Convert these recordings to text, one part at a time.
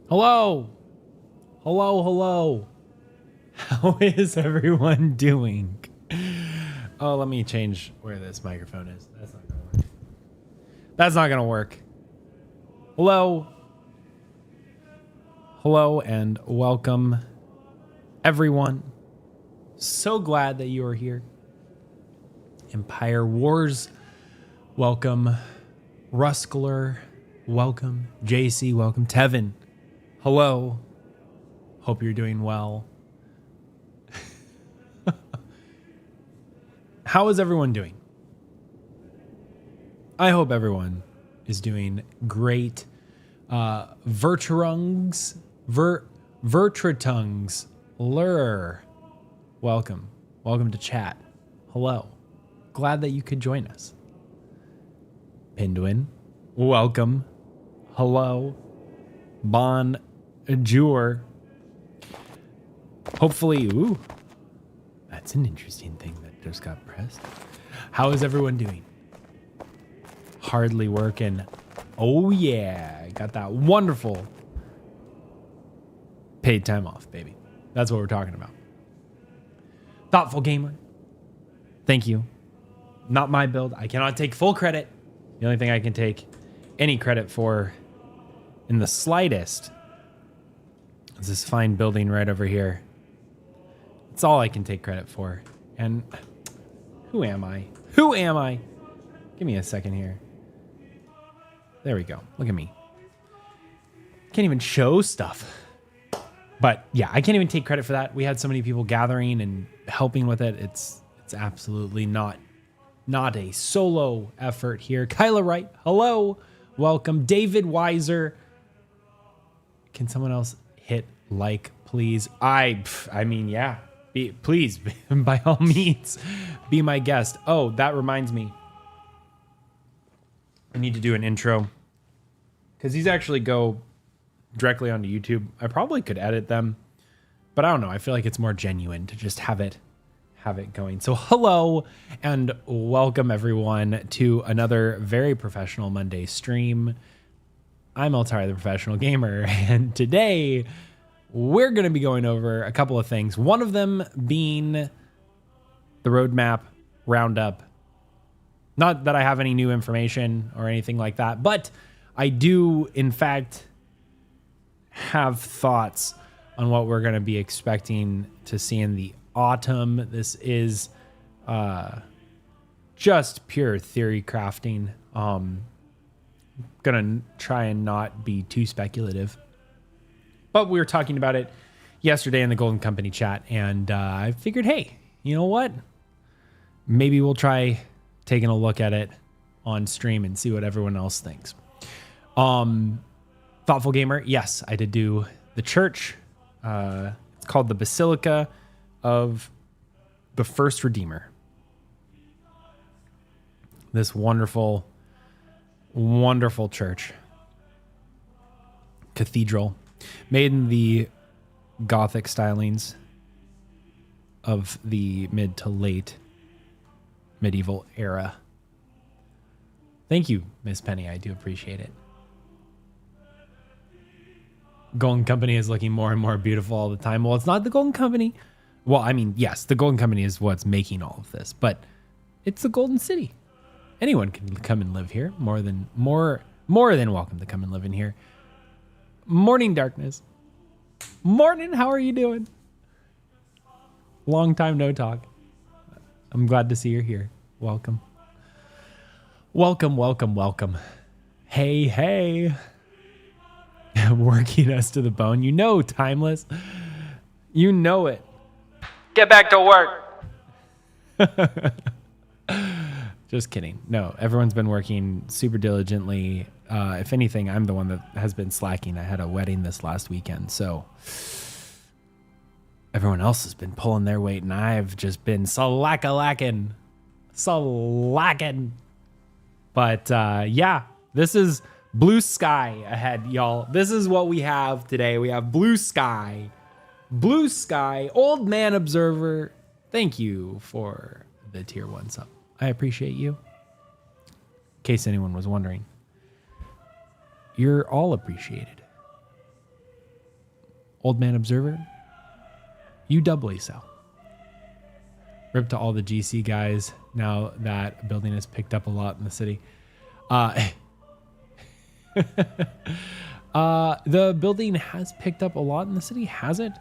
Hello. Hello, hello. How is everyone doing? Oh, let me change where this microphone is. That's not going to work. That's not going to work. Hello. Hello and welcome, everyone. So glad that you are here. Empire Wars, welcome. Ruskler, welcome. JC, welcome. Tevin, hello. Hope you're doing well. How is everyone doing? I hope everyone is doing great. Vertratungs, Lur, welcome. Welcome to chat. Hello. Glad that you could join us. Pinduin, welcome. Hello. Bonjour. Hopefully, ooh, that's an interesting thing that just got pressed. How is everyone doing? Hardly working. Oh yeah, got that wonderful paid time off, baby. That's what we're talking about. Thoughtful gamer, thank you. Not my build. I cannot take full credit. The only thing I can take any credit for in the slightest is this fine building right over here. It's all I can take credit for. And who am I? Who am I? Give me a second here. There we go. Look at me. Can't even show stuff. But yeah, I can't even take credit for that. We had so many people gathering and helping with it. It's absolutely not a solo effort here. Kyla Wright, hello. Welcome. David Weiser. Can someone else hit like, please? I mean, yeah. Please, by all means, be my guest. Oh, that reminds me. I need to do an intro. Because these actually go directly onto YouTube. I probably could edit them. But I don't know. I feel like it's more genuine to just have it going. So hello and welcome everyone to another very professional Monday stream. I'm Eltarii, the professional gamer, and today we're going to be going over a couple of things. One of them being the roadmap roundup. Not that I have any new information or anything like that, but I do, in fact, have thoughts on what we're going to be expecting to see in the autumn. This is just pure theory crafting. Gonna try and not be too speculative. But we were talking about it yesterday in the Golden Company chat, and I figured, hey, you know what? Maybe we'll try taking a look at it on stream and see what everyone else thinks. Thoughtful Gamer, yes, I did do the church. It's called the Basilica of the First Redeemer. This wonderful, wonderful church. Cathedral. Made in the Gothic stylings of the mid to late medieval era. Thank you, Miss Penny. I do appreciate it. Golden Company is looking more and more beautiful all the time. Well, it's not the Golden Company. Well, I mean, yes, the Golden Company is what's making all of this, but it's the Golden City. Anyone can come and live here. More than welcome to come and live in here. Morning, Darkness. Morning, how are you doing? Long time no talk. I'm glad to see you're here. Welcome. Welcome, welcome, welcome. Hey, hey. Working us to the bone. You know, Timeless. You know it. Get back to work. Just kidding. No, everyone's been working super diligently. If anything, I'm the one that has been slacking. I had a wedding this last weekend, so everyone else has been pulling their weight, and I've just been slacking. But yeah, this is blue sky ahead, y'all. This is what we have today. We have blue sky. Blue sky. Old Man Observer. Thank you for the tier 1 sub. I appreciate you. In case anyone was wondering. You're all appreciated. Old Man Observer, you doubly so. Rip to all the GC guys now that building has picked up a lot in the city. The building has picked up a lot in the city, has it?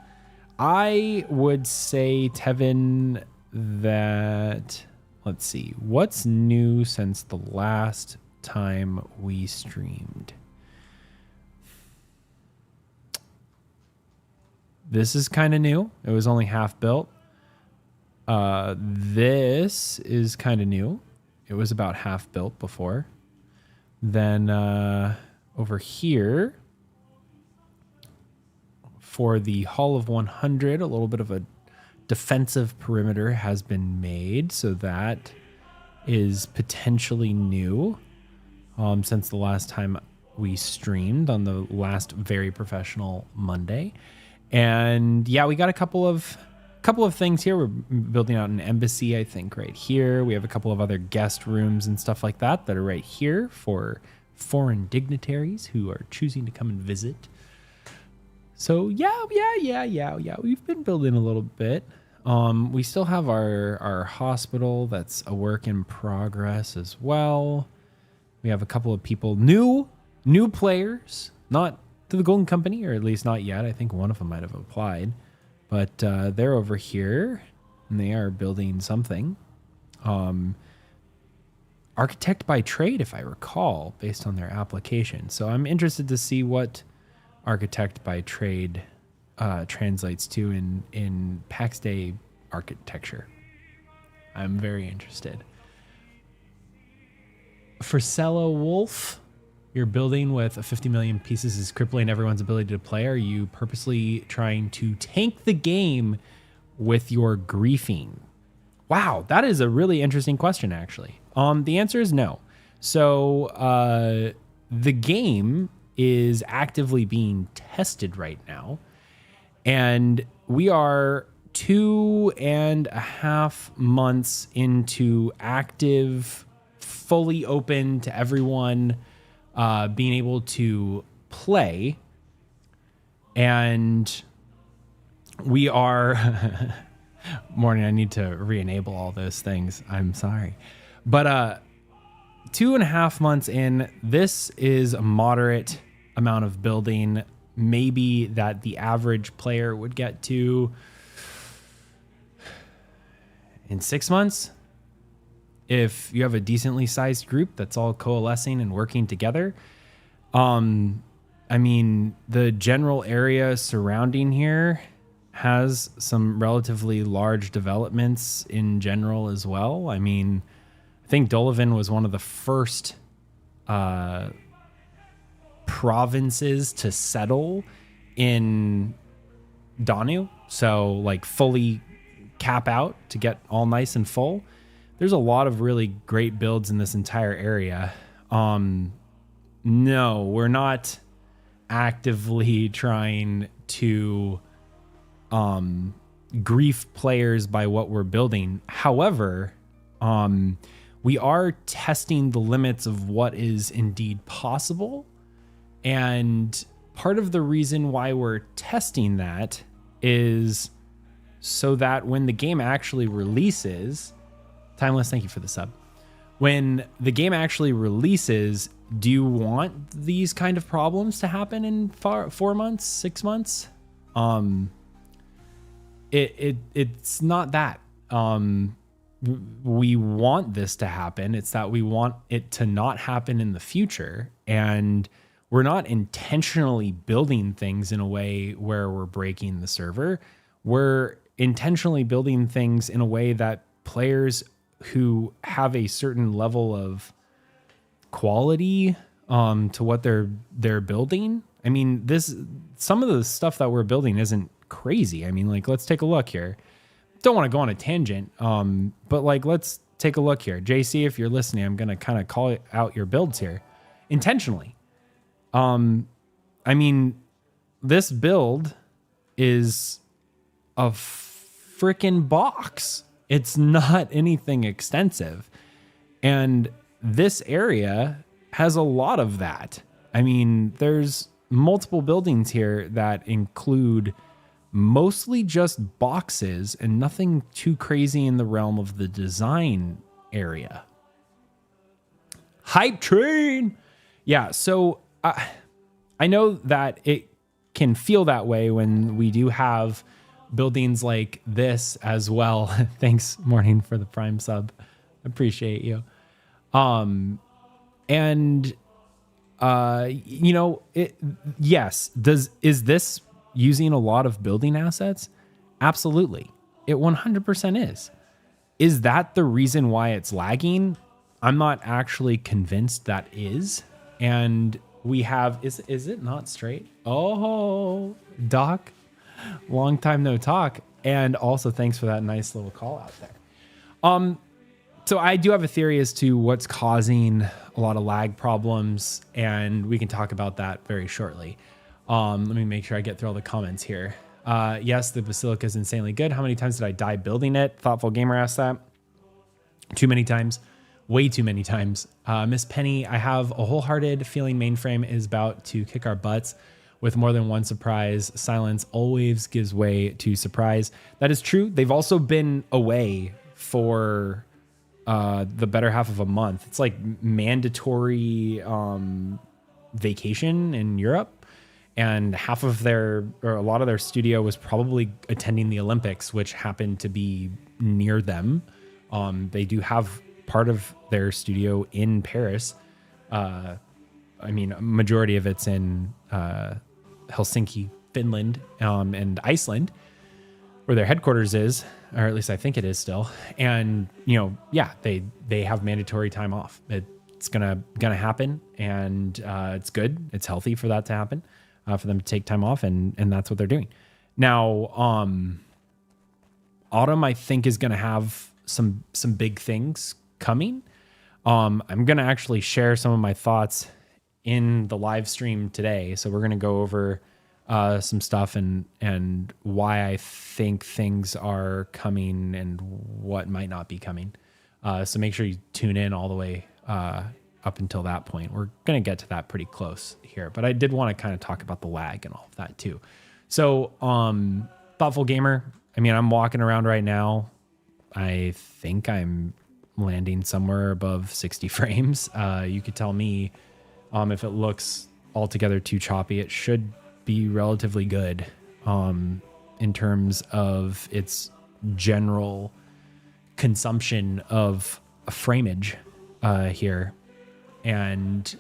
I would say, Tevin, that, let's see, what's new since the last time we streamed? This is kind of new. It was only half built. This is kind of new. It was about half built before. Then over here, for the Hall of 100, a little bit of a defensive perimeter has been made. So that is potentially new since the last time we streamed on the last Very Professional Monday. And yeah, we got a couple of things here. We're building out an embassy, I think, right here. We have a couple of other guest rooms and stuff like that are right here for foreign dignitaries who are choosing to come and visit. So yeah. We've been building a little bit. We still have our hospital that's a work in progress as well. We have a couple of people, new players, not to the Golden Company, or at least not yet. I think one of them might have applied, but they're over here and they are building something. Architect by trade, if I recall, based on their application. So I'm interested to see what architect by trade translates to in Pax Dei architecture. I'm very interested. Frisella Wolf, your building with 50 million pieces is crippling everyone's ability to play. Are you purposely trying to tank the game with your griefing? Wow, that is a really interesting question, actually. The answer is no. So the game is actively being tested right now, and we are 2.5 months into active, fully open to everyone being able to play, and we are morning. I need to re-enable all those things. I'm sorry, but 2.5 months in, this is a moderate amount of building, maybe that the average player would get to in 6 months. If you have a decently sized group that's all coalescing and working together. I mean, the general area surrounding here has some relatively large developments in general as well. I mean, I think Dolavan was one of the first provinces to settle in Danu. So like fully cap out to get all nice and full. There's a lot of really great builds in this entire area. No, we're not actively trying to grief players by what we're building. However, we are testing the limits of what is indeed possible. And part of the reason why we're testing that is so that when the game actually releases, Timeless, thank you for the sub. When the game actually releases, do you want these kind of problems to happen in 4 months, 6 months? It's not that. We want this to happen. It's that we want it to not happen in the future. And we're not intentionally building things in a way where we're breaking the server. We're intentionally building things in a way that players who have a certain level of quality to what they're building. I mean, some of the stuff that we're building isn't crazy. I mean, like, let's take a look here. Don't want to go on a tangent, but like, let's take a look here. JC, if you're listening, I'm going to kind of call out your builds here intentionally. I mean, this build is a freaking box. It's not anything extensive. And this area has a lot of that. I mean, there's multiple buildings here that include mostly just boxes and nothing too crazy in the realm of the design area. Hype train. Yeah, so I know that it can feel that way when we do have buildings like this as well. Thanks, Morning, for the Prime sub. Appreciate you. Yes, is this using a lot of building assets? Absolutely. It 100% is. Is that the reason why it's lagging? I'm not actually convinced that is. And we have, is it not straight? Oh, Doc, long time no talk. And also thanks for that nice little call out there. So I do have a theory as to what's causing a lot of lag problems, and we can talk about that very shortly. Let me make sure I get through all the comments here. Yes, the Basilica is insanely good. How many times did I die building it? Thoughtful Gamer asked that. Too many times. Way too many times. Miss Penny, I have a wholehearted feeling mainframe is about to kick our butts with more than one surprise. Silence always gives way to surprise. That is true. They've also been away for the better half of a month. It's like mandatory vacation in Europe, and a lot of their studio was probably attending the Olympics, which happened to be near them. They do have part of their studio in Paris. A majority of it's in Helsinki, Finland, and Iceland, where their headquarters is, or at least I think it is still. And they have mandatory time off. It's gonna happen, and it's good. It's healthy for that to happen, for them to take time off, and that's what they're doing now. Autumn, I think, is gonna have some big things coming. I'm gonna actually share some of my thoughts in the live stream today. So we're gonna go over some stuff and why I think things are coming and what might not be coming. So make sure you tune in all the way up until that point. We're gonna get to that pretty close here, but I did want to kind of talk about the lag and all of that too. So Thoughtful Gamer, I'm walking around right now. I think I'm landing somewhere above 60 frames. You could tell me if it looks altogether too choppy. It should be relatively good in terms of its general consumption of frameage here. And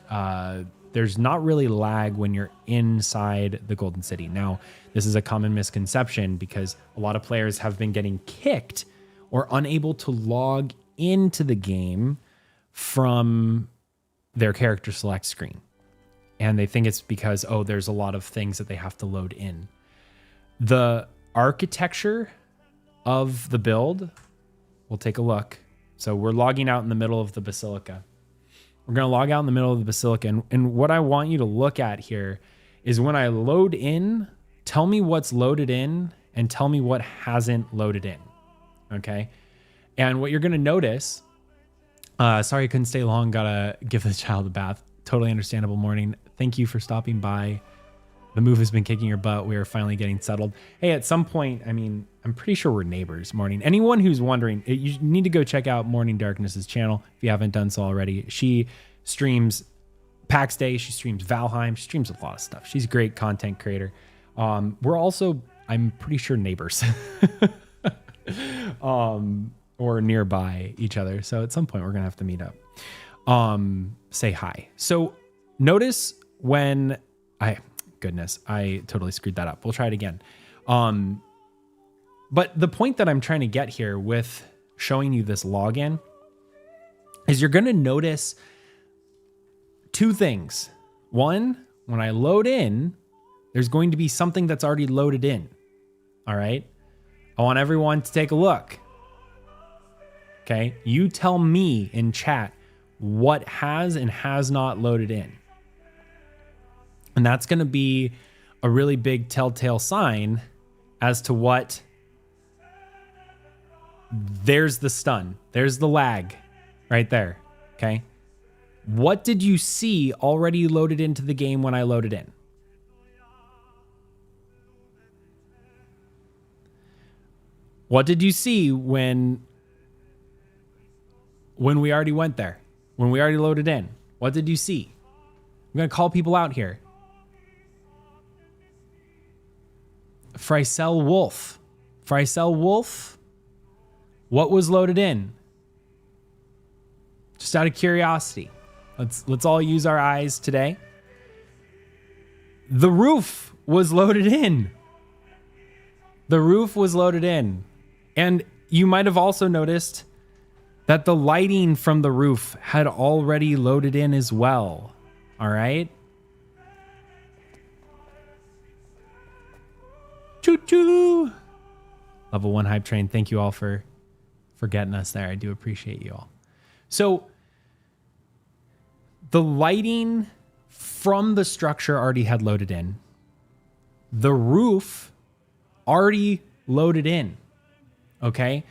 there's not really lag when you're inside the Golden City. Now, this is a common misconception because a lot of players have been getting kicked or unable to log into the game from their character select screen. And they think it's because, there's a lot of things that they have to load in. The architecture of the build, we'll take a look. So we're logging out in the middle of the Basilica. We're going to log out in the middle of the Basilica. And what I want you to look at here is when I load in, tell me what's loaded in and tell me what hasn't loaded in. Okay. And what you're going to notice, sorry I couldn't stay long, gotta give the child a bath. Totally understandable. Morning. Thank you for stopping by. The move has been kicking your butt. We are finally getting settled. Hey, at some point, I'm pretty sure we're neighbors, Morning. Anyone who's wondering, you need to go check out Morning Darkness's channel if you haven't done so already. She streams Pax Dei. She streams Valheim. She streams a lot of stuff. She's a great content creator. We're also, I'm pretty sure, neighbors. Or nearby each other. So at some point we're going to have to meet up. Say hi. So notice when I totally screwed that up. We'll try it again. But the point that I'm trying to get here with showing you this login is you're going to notice two things. One, when I load in, there's going to be something that's already loaded in. All right. I want everyone to take a look. Okay. You tell me in chat what has and has not loaded in. And that's going to be a really big telltale sign as to what. There's the stun. There's the lag right there. Okay. What did you see already loaded into the game when I loaded in? What did you see when we already went there? When we already loaded in? What did you see? I'm going to call people out here. Frysel Wolf. Frysel Wolf. What was loaded in? Just out of curiosity. Let's all use our eyes today. The roof was loaded in. The roof was loaded in. And you might have also noticed that the lighting from the roof had already loaded in as well. All right? Choo-choo! Level 1 hype train. Thank you all for getting us there. I do appreciate you all. So the lighting from the structure already had loaded in. The roof already loaded in. Okay?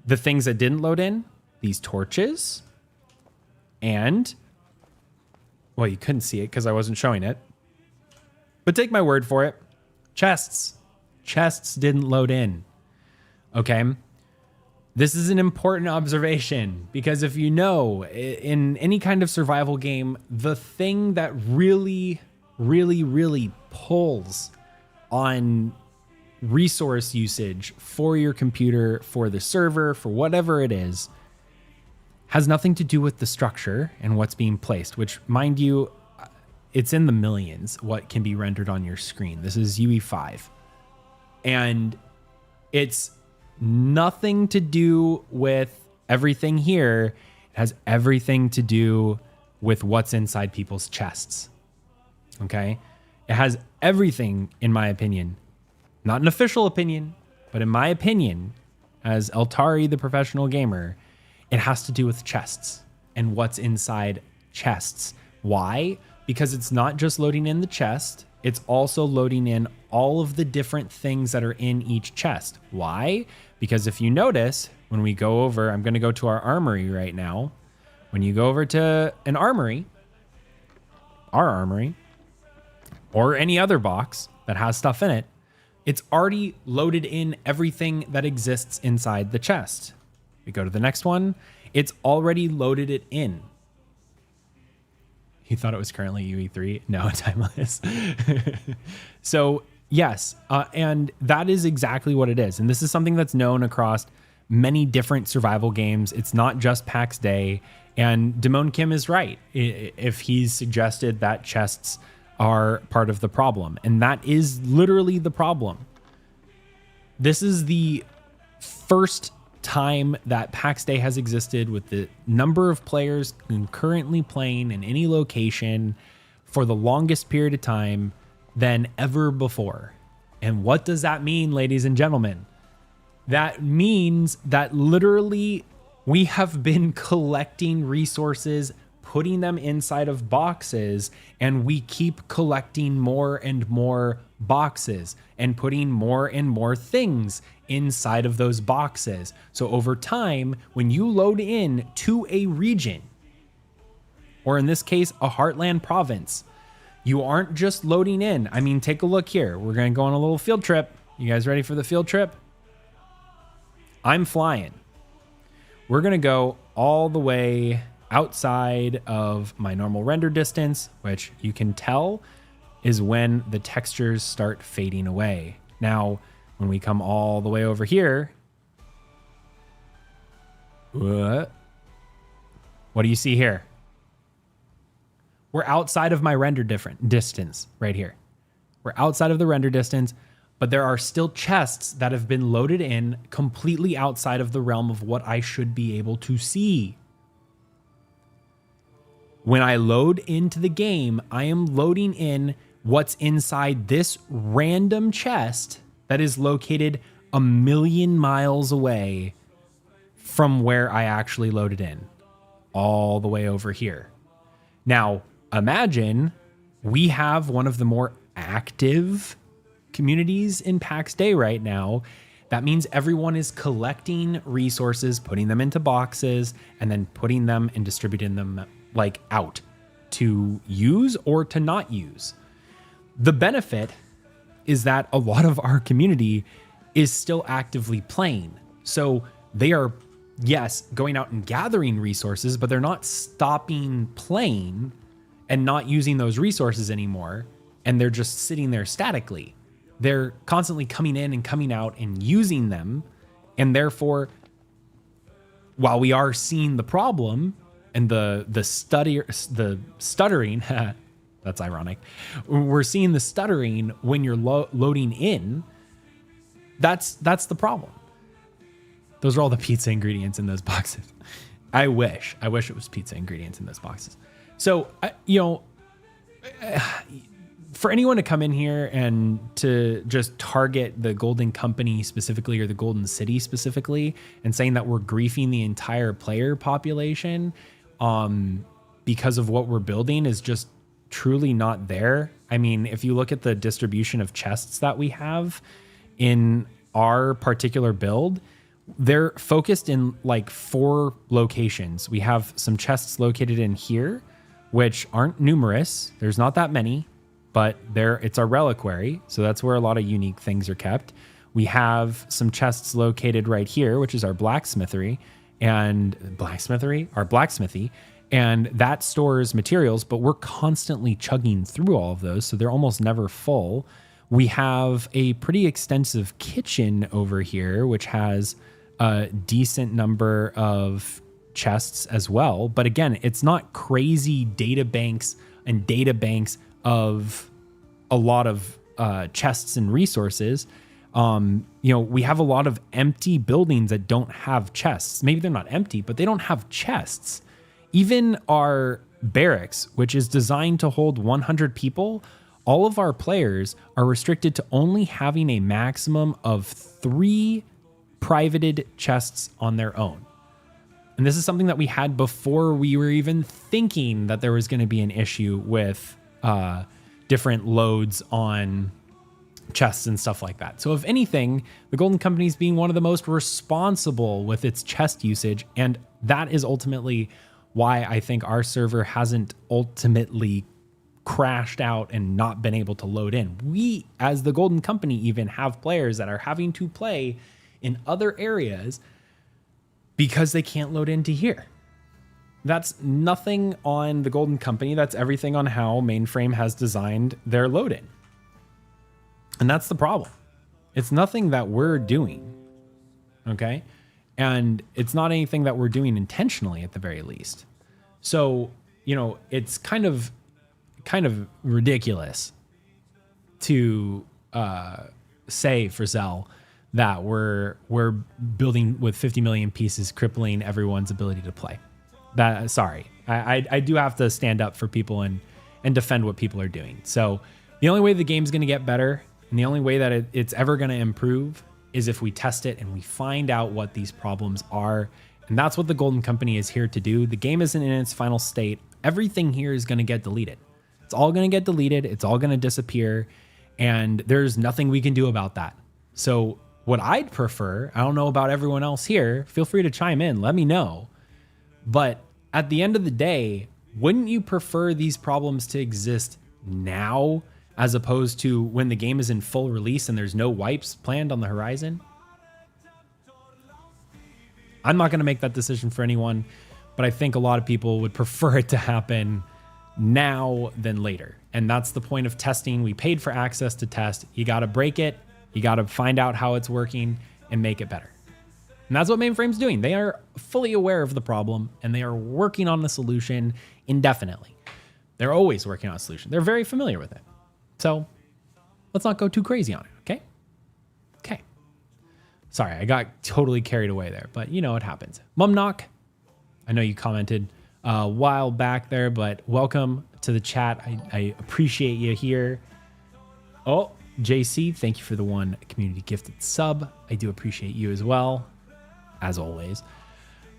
The things that didn't load in, these torches, and, well, you couldn't see it because I wasn't showing it. But take my word for it. Chests. Chests didn't load in. Okay? This is an important observation because if you know, in any kind of survival game, the thing that really, really, really pulls on resource usage for your computer, for the server, for whatever it is, has nothing to do with the structure and what's being placed, which, mind you, it's in the millions what can be rendered on your screen. This is UE5. And it's nothing to do with everything here. It has everything to do with what's inside people's chests. Okay? It has everything, in my opinion, not an official opinion, but in my opinion, as Eltarii, the professional gamer, it has to do with chests and what's inside chests. Why? Because it's not just loading in the chest, it's also loading in all of the different things that are in each chest. Why? Because if you notice, when we go over, I'm going to go to our armory right now. When you go over to an armory, our armory, or any other box that has stuff in it, it's already loaded in everything that exists inside the chest. We go to the next one. It's already loaded it in. You thought it was currently UE3? No, timeless. So yes, and that is exactly what it is. And this is something that's known across many different survival games. It's not just Pax Dei. And Damone Kim is right if he's suggested that chests are part of the problem. And that is literally the problem. This is the first time that Pax Dei has existed with the number of players concurrently playing in any location for the longest period of time than ever before. And what does that mean, ladies and gentlemen? That means that literally we have been collecting resources, putting them inside of boxes, and we keep collecting more and more boxes and putting more and more things inside of those boxes. So over time, when you load in to a region, or in this case, a heartland province, you aren't just loading in. I mean, take a look here. We're going to go on a little field trip. You guys ready for the field trip? I'm flying. We're going to go all the way outside of my normal render distance, which you can tell is when the textures start fading away. Now, when we come all the way over here, what do you see here? We're outside of my render distance right here. We're outside of the render distance, but there are still chests that have been loaded in completely outside of the realm of what I should be able to see. When I load into the game, I am loading in what's inside this random chest that is located 1,000,000 miles away from where I actually loaded in, all the way over here. Now, imagine we have one of the more active communities in Pax Dei right now. That means everyone is collecting resources, putting them into boxes, and then putting them and distributing them like out to use or to not use. The benefit is that a lot of our community is still actively playing. So they are, yes, going out and gathering resources, but they're not stopping playing and not using those resources anymore. And they're just sitting there statically. They're constantly coming in and coming out and using them. And therefore, while we are seeing the problem and the stuttering, that's ironic. We're seeing the stuttering when you're loading in. That's the problem. Those are all the pizza ingredients in those boxes. I wish it was pizza ingredients in those boxes. So, for anyone to come in here and to just target the Golden Company specifically or the Golden City specifically and saying that we're griefing the entire player population because of what we're building is just truly not there. I mean, if you look at the distribution of chests that we have in our particular build, they're focused in like 4 locations. We have some chests located in here, which aren't numerous. There's not that many, but it's our reliquary. So that's where a lot of unique things are kept. We have some chests located right here, which is our blacksmithy, and that stores materials, but we're constantly chugging through all of those. So they're almost never full. We have a pretty extensive kitchen over here, which has a decent number of chests as well. But again, it's not crazy data banks of a lot of chests and resources. We have a lot of empty buildings that don't have chests. Maybe they're not empty, but they don't have chests. Even our barracks, which is designed to hold 100 people, all of our players are restricted to only having a maximum of 3 privated chests on their own. And this is something that we had before we were even thinking that there was going to be an issue with different loads on chests and stuff like that. So if anything, the Golden Company is being one of the most responsible with its chest usage. And that is ultimately why I think our server hasn't ultimately crashed out and not been able to load in. We, as the Golden Company, even have players that are having to play in other areas because they can't load into here. That's nothing on the Golden Company. That's everything on how Mainframe has designed their load in. And that's the problem. It's nothing that we're doing. Okay. And it's not anything that we're doing intentionally at the very least. So, it's kind of ridiculous to say for Zell that we're building with 50 million pieces, crippling everyone's ability to play. Sorry, I do have to stand up for people and defend what people are doing. So the only way the game's going to get better and the only way that it's ever going to improve is if we test it and we find out what these problems are. And that's what the Golden Company is here to do. The game isn't in its final state. Everything here is going to get deleted. It's all going to get deleted. It's all going to disappear. And there's nothing we can do about that. So what I'd prefer, I don't know about everyone else here, feel free to chime in, let me know. But at the end of the day, wouldn't you prefer these problems to exist now as opposed to when the game is in full release and there's no wipes planned on the horizon? I'm not going to make that decision for anyone, but I think a lot of people would prefer it to happen now than later. And that's the point of testing. We paid for access to test. You got to break it. You got to find out how it's working and make it better. And that's what Mainframe's doing. They are fully aware of the problem and they are working on the solution indefinitely. They're always working on a solution. They're very familiar with it. So let's not go too crazy on it, okay? Okay. Sorry, I got totally carried away there, but it happens. Mumnock, I know you commented a while back there, but welcome to the chat. I appreciate you here. Oh, JC, thank you for the 1 community gifted sub. I do appreciate you as well, as always.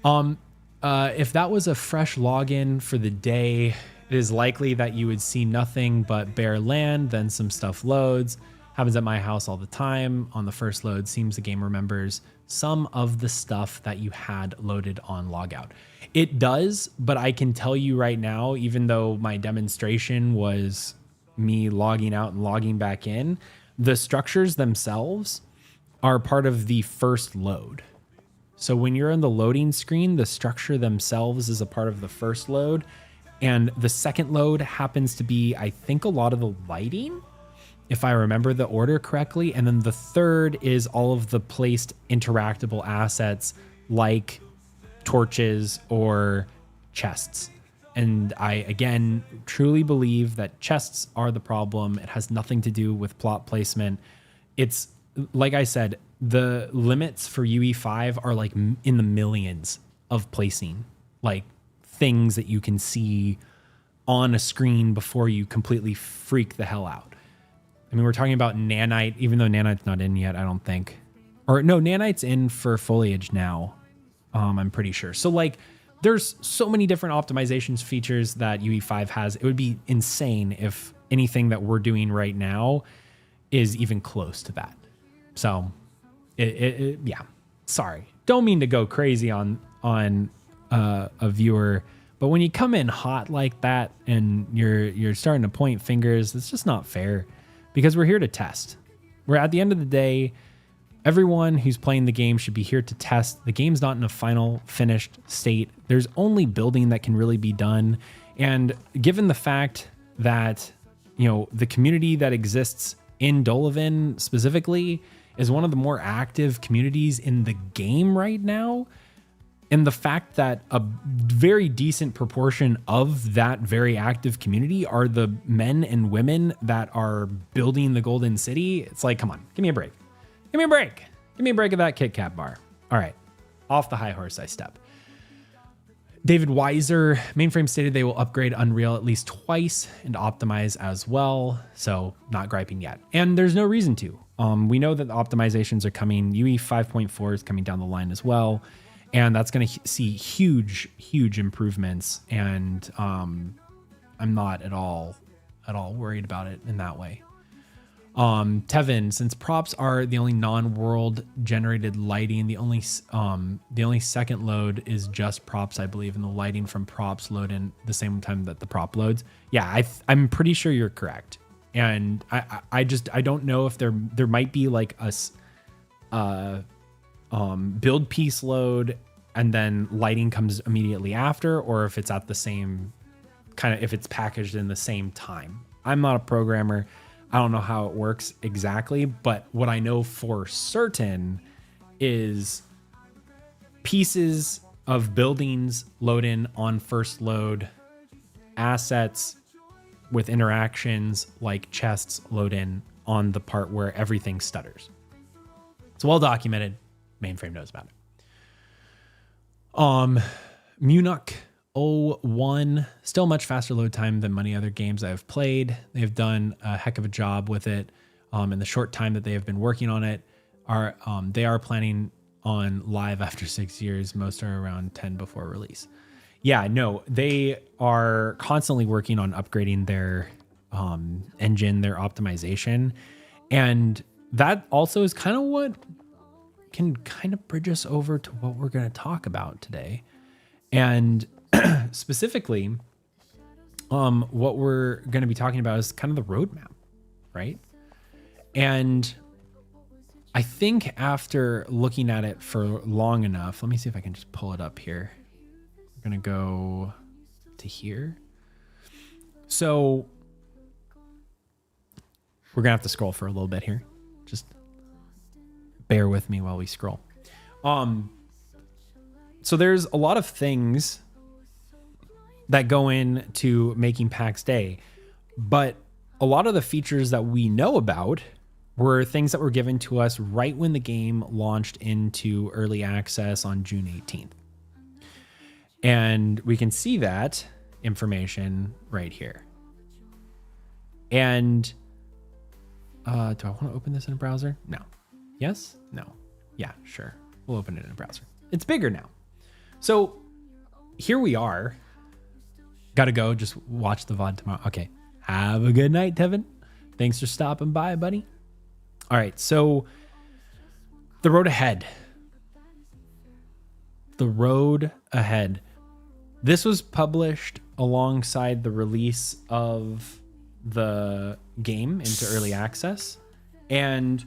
If that was a fresh login for the day, it is likely that you would see nothing but bare land, then some stuff loads. Happens at my house all the time. On the first load, seems the game remembers some of the stuff that you had loaded on logout. It does, but I can tell you right now, even though my demonstration was me logging out and logging back in, the structures themselves are part of the first load. So when you're in the loading screen, the structure themselves is a part of the first load. And the second load happens to be, I think, a lot of the lighting, if I remember the order correctly. And then the third is all of the placed interactable assets like torches or chests. And I, again, truly believe that chests are the problem. It has nothing to do with plot placement. It's, like I said, the limits for UE5 are like in the millions of placing, like things that you can see on a screen before you completely freak the hell out. I mean, we're talking about nanite, even though nanite's not in yet, I don't think. Or no, nanite's in for foliage now, I'm pretty sure. So like, there's so many different optimizations features that UE5 has. It would be insane if anything that we're doing right now is even close to that. So, yeah, sorry. Don't mean to go crazy on a viewer, but when you come in hot like that and you're starting to point fingers, it's just not fair, because we're here to test. We're at the end of the day, everyone who's playing the game should be here to test. The game's not in a final finished state. There's only building that can really be done. And given the fact that, you know, the community that exists in Dolavan specifically is one of the more active communities in the game right now, and the fact that a very decent proportion of that very active community are the men and women that are building the Golden City, it's like, come on, give me a break. Give me a break. Give me a break of that Kit Kat bar. All right. Off the high horse I step. David Weiser, Mainframe stated they will upgrade Unreal at least twice and optimize as well. So not griping yet. And there's no reason to. We know that the optimizations are coming. UE 5.4 is coming down the line as well. And that's going to see huge, huge improvements. And I'm not at all worried about it in that way. Tevin, since props are the only non-world generated lighting, the only second load is just props, I believe, and the lighting from props load in the same time that the prop loads. Yeah, I'm pretty sure you're correct. And I don't know if there might be like a build piece load and then lighting comes immediately after, or if it's at the same kind of, if it's packaged in the same time. I'm not a programmer. I don't know how it works exactly, but what I know for certain is pieces of buildings load in on first load, assets with interactions like chests load in on the part where everything stutters. It's well documented. Mainframe knows about it. Munich 01, still much faster load time than many other games I've played. They've done a heck of a job with it. In the short time that they have been working on it, they are planning on live after 6 years. Most are around 10 before release. Yeah, no, they are constantly working on upgrading their engine, their optimization. And that also is kind of what can kind of bridge us over to what we're going to talk about today. And specifically, what we're going to be talking about is kind of the roadmap, right? And I think after looking at it for long enough, let me see if I can just pull it up here. We're going to go to here. So we're going to have to scroll for a little bit here. Just bear with me while we scroll. So there's a lot of things that go into making Pax Dei, but a lot of the features that we know about were things that were given to us right when the game launched into early access on June 18th. And we can see that information right here. And do I want to open this in a browser? No. Yes? No. Yeah, sure. We'll open it in a browser. It's bigger now. So here we are. Gotta go. Just watch the VOD tomorrow. Okay. Have a good night, Tevin. Thanks for stopping by, buddy. All right. So the road ahead. The road ahead. This was published alongside the release of the game into early access. And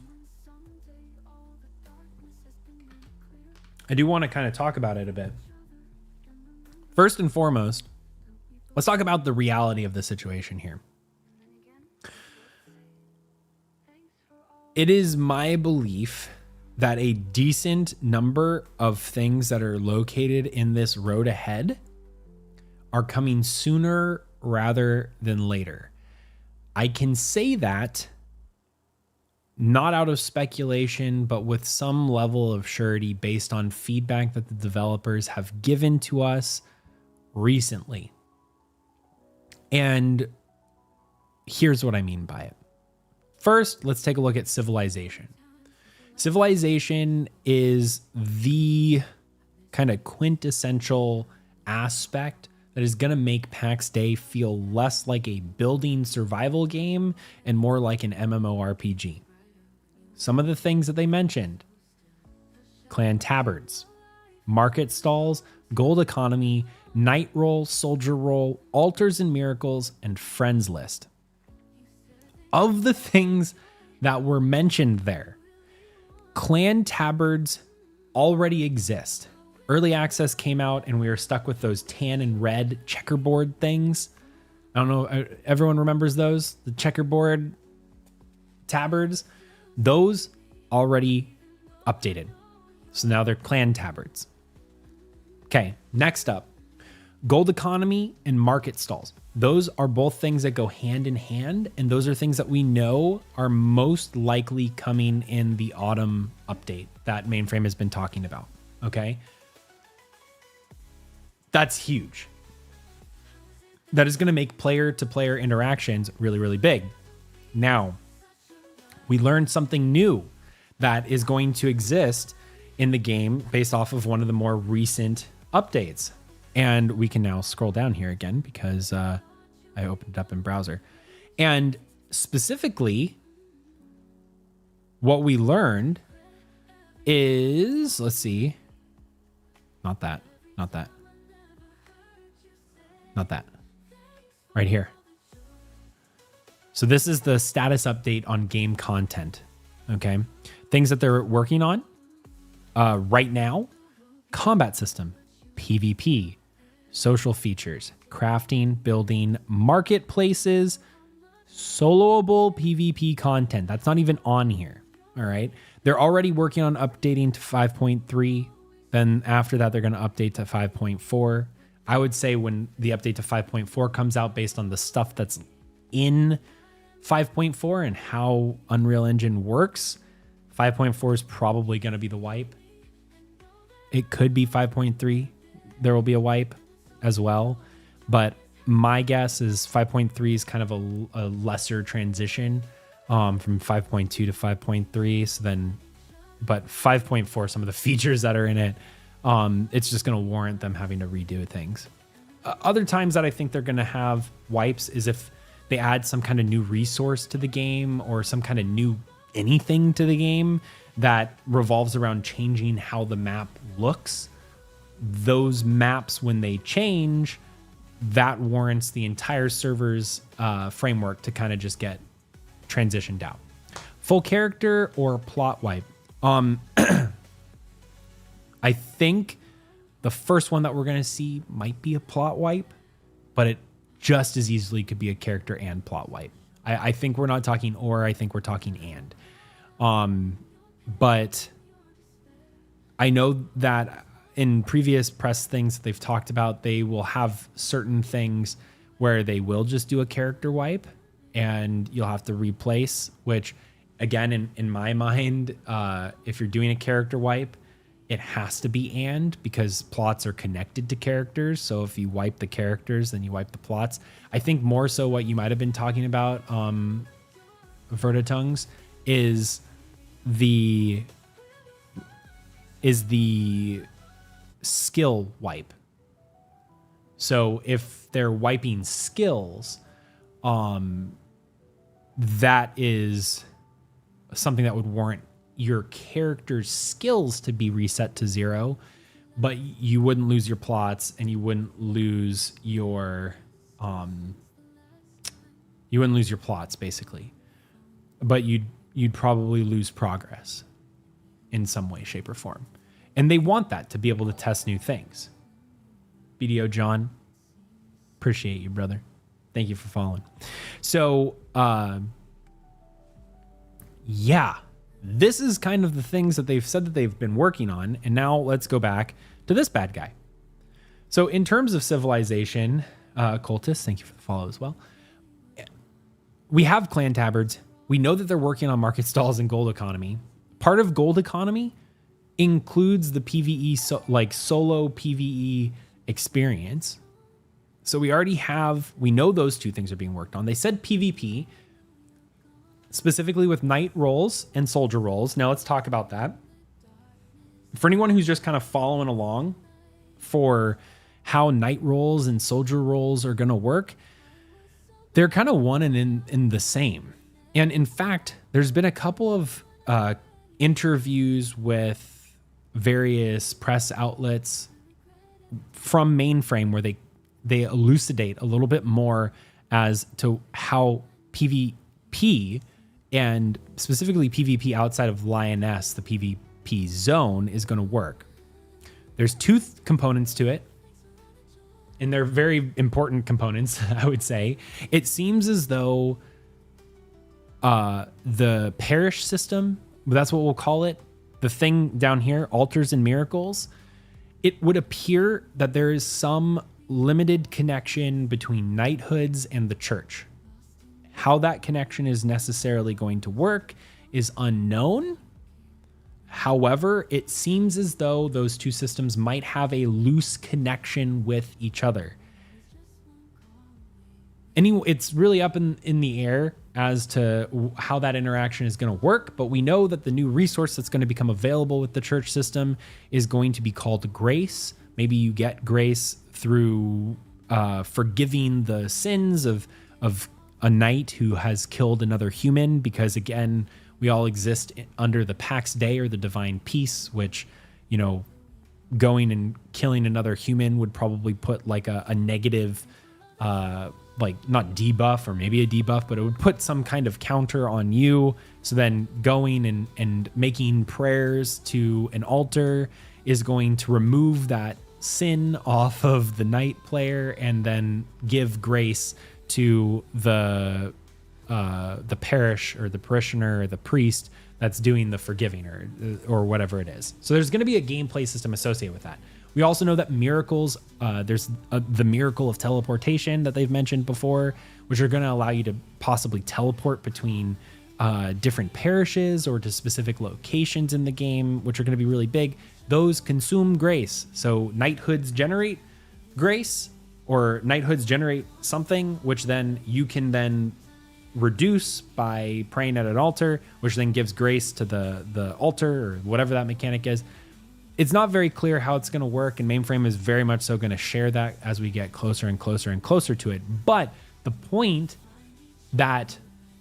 I do want to kind of talk about it a bit. First and foremost, let's talk about the reality of the situation here. It is my belief that a decent number of things that are located in this road ahead are coming sooner rather than later. I can say that not out of speculation, but with some level of surety based on feedback that the developers have given to us recently. And here's what I mean by it. First, let's take a look at Civilization. Civilization is the kind of quintessential aspect that is going to make Pax Dei feel less like a building survival game and more like an MMORPG. Some of the things that they mentioned: clan tabards, market stalls, gold economy, night roll, soldier roll, altars and miracles, and friends list. Of the things that were mentioned there, clan tabards already exist. Early access came out and we were stuck with those tan and red checkerboard things. I don't know, everyone remembers those? The checkerboard tabards? Those already updated. So now they're clan tabards. Okay, next up, gold economy and market stalls. Those are both things that go hand in hand, and those are things that we know are most likely coming in the autumn update that Mainframe has been talking about, okay? That's huge. That is going to make player-to-player interactions really, really big. Now, we learned something new that is going to exist in the game based off of one of the more recent updates. And we can now scroll down here again because I opened it up in browser. And specifically, what we learned is, let's see, not that, right here. So this is the status update on game content, okay? Things that they're working on right now: combat system, PvP, social features, crafting, building, marketplaces, soloable PvP content. That's not even on here, all right? They're already working on updating to 5.3. Then after that, they're going to update to 5.4. I would say when the update to 5.4 comes out, based on the stuff that's in 5.4 and how Unreal Engine works, 5.4 is probably going to be the wipe. It could be 5.3. There will be a wipe as well. But my guess is 5.3 is kind of a lesser transition from 5.2 to 5.3. So then, but 5.4, some of the features that are in it, it's just going to warrant them having to redo things. Other times that I think they're going to have wipes is if they add some kind of new resource to the game or some kind of new anything to the game that revolves around changing how the map looks. Those maps, when they change, that warrants the entire server's framework to kind of just get transitioned out. Full character or plot wipe. I think the first one that we're going to see might be a plot wipe, but it just as easily could be a character and plot wipe. I think we're not talking or, I think we're talking and. But I know that in previous press things that they've talked about, they will have certain things where they will just do a character wipe and you'll have to replace, which again, in my mind, if you're doing a character wipe, it has to be and, because plots are connected to characters. So if you wipe the characters, then you wipe the plots. I think more so what you might have been talking about, Vertitongues, is the skill wipe. So if they're wiping skills, that is something that would warrant your character's skills to be reset to 0, but you wouldn't lose your plots and you wouldn't lose your plots basically, but you'd probably lose progress in some way, shape, or form. And they want that to be able to test new things. BDO John, appreciate you, brother. Thank you for following. So, yeah, this is kind of the things that they've said that they've been working on. And now let's go back to this bad guy. So in terms of civilization, cultists, thank you for the follow as well. We have clan tabards. We know that they're working on market stalls and gold economy. Part of gold economy includes the PvE, solo PvE experience. So we know those two things are being worked on. They said PvP, specifically with knight roles and soldier roles. Now let's talk about that. For anyone who's just kind of following along for how knight roles and soldier roles are going to work, they're kind of one and in the same. And in fact, there's been a couple of interviews with various press outlets from Mainframe where they elucidate a little bit more as to how PvP and specifically PvP outside of Lioness, the PvP zone, is going to work. There's two components to it, and they're very important components, I would say. It seems as though the parish system, that's what we'll call it, the thing down here, altars and miracles, it would appear that there is some limited connection between knighthoods and the church. How that connection is necessarily going to work is unknown. However, it seems as though those two systems might have a loose connection with each other. It's really up in the air as to how that interaction is going to work, but we know that the new resource that's going to become available with the church system is going to be called grace. Maybe you get grace through forgiving the sins of a knight who has killed another human, because again, we all exist under the Pax Dei, or the divine peace, which, going and killing another human would probably put like a negative, not debuff, or maybe a debuff, but it would put some kind of counter on you. So then going and making prayers to an altar is going to remove that sin off of the knight player and then give grace to the parish or the parishioner or the priest that's doing the forgiving or whatever it is. So there's going to be a gameplay system associated with that. We also know that miracles, there's the miracle of teleportation that they've mentioned before, which are going to allow you to possibly teleport between different parishes or to specific locations in the game, which are going to be really big. Those consume grace. So knighthoods generate grace, or knighthoods generate something, which then you can then reduce by praying at an altar, which then gives grace to the altar or whatever that mechanic is. It's not very clear how it's going to work, and Mainframe is very much so going to share that as we get closer and closer and closer to it. But the point that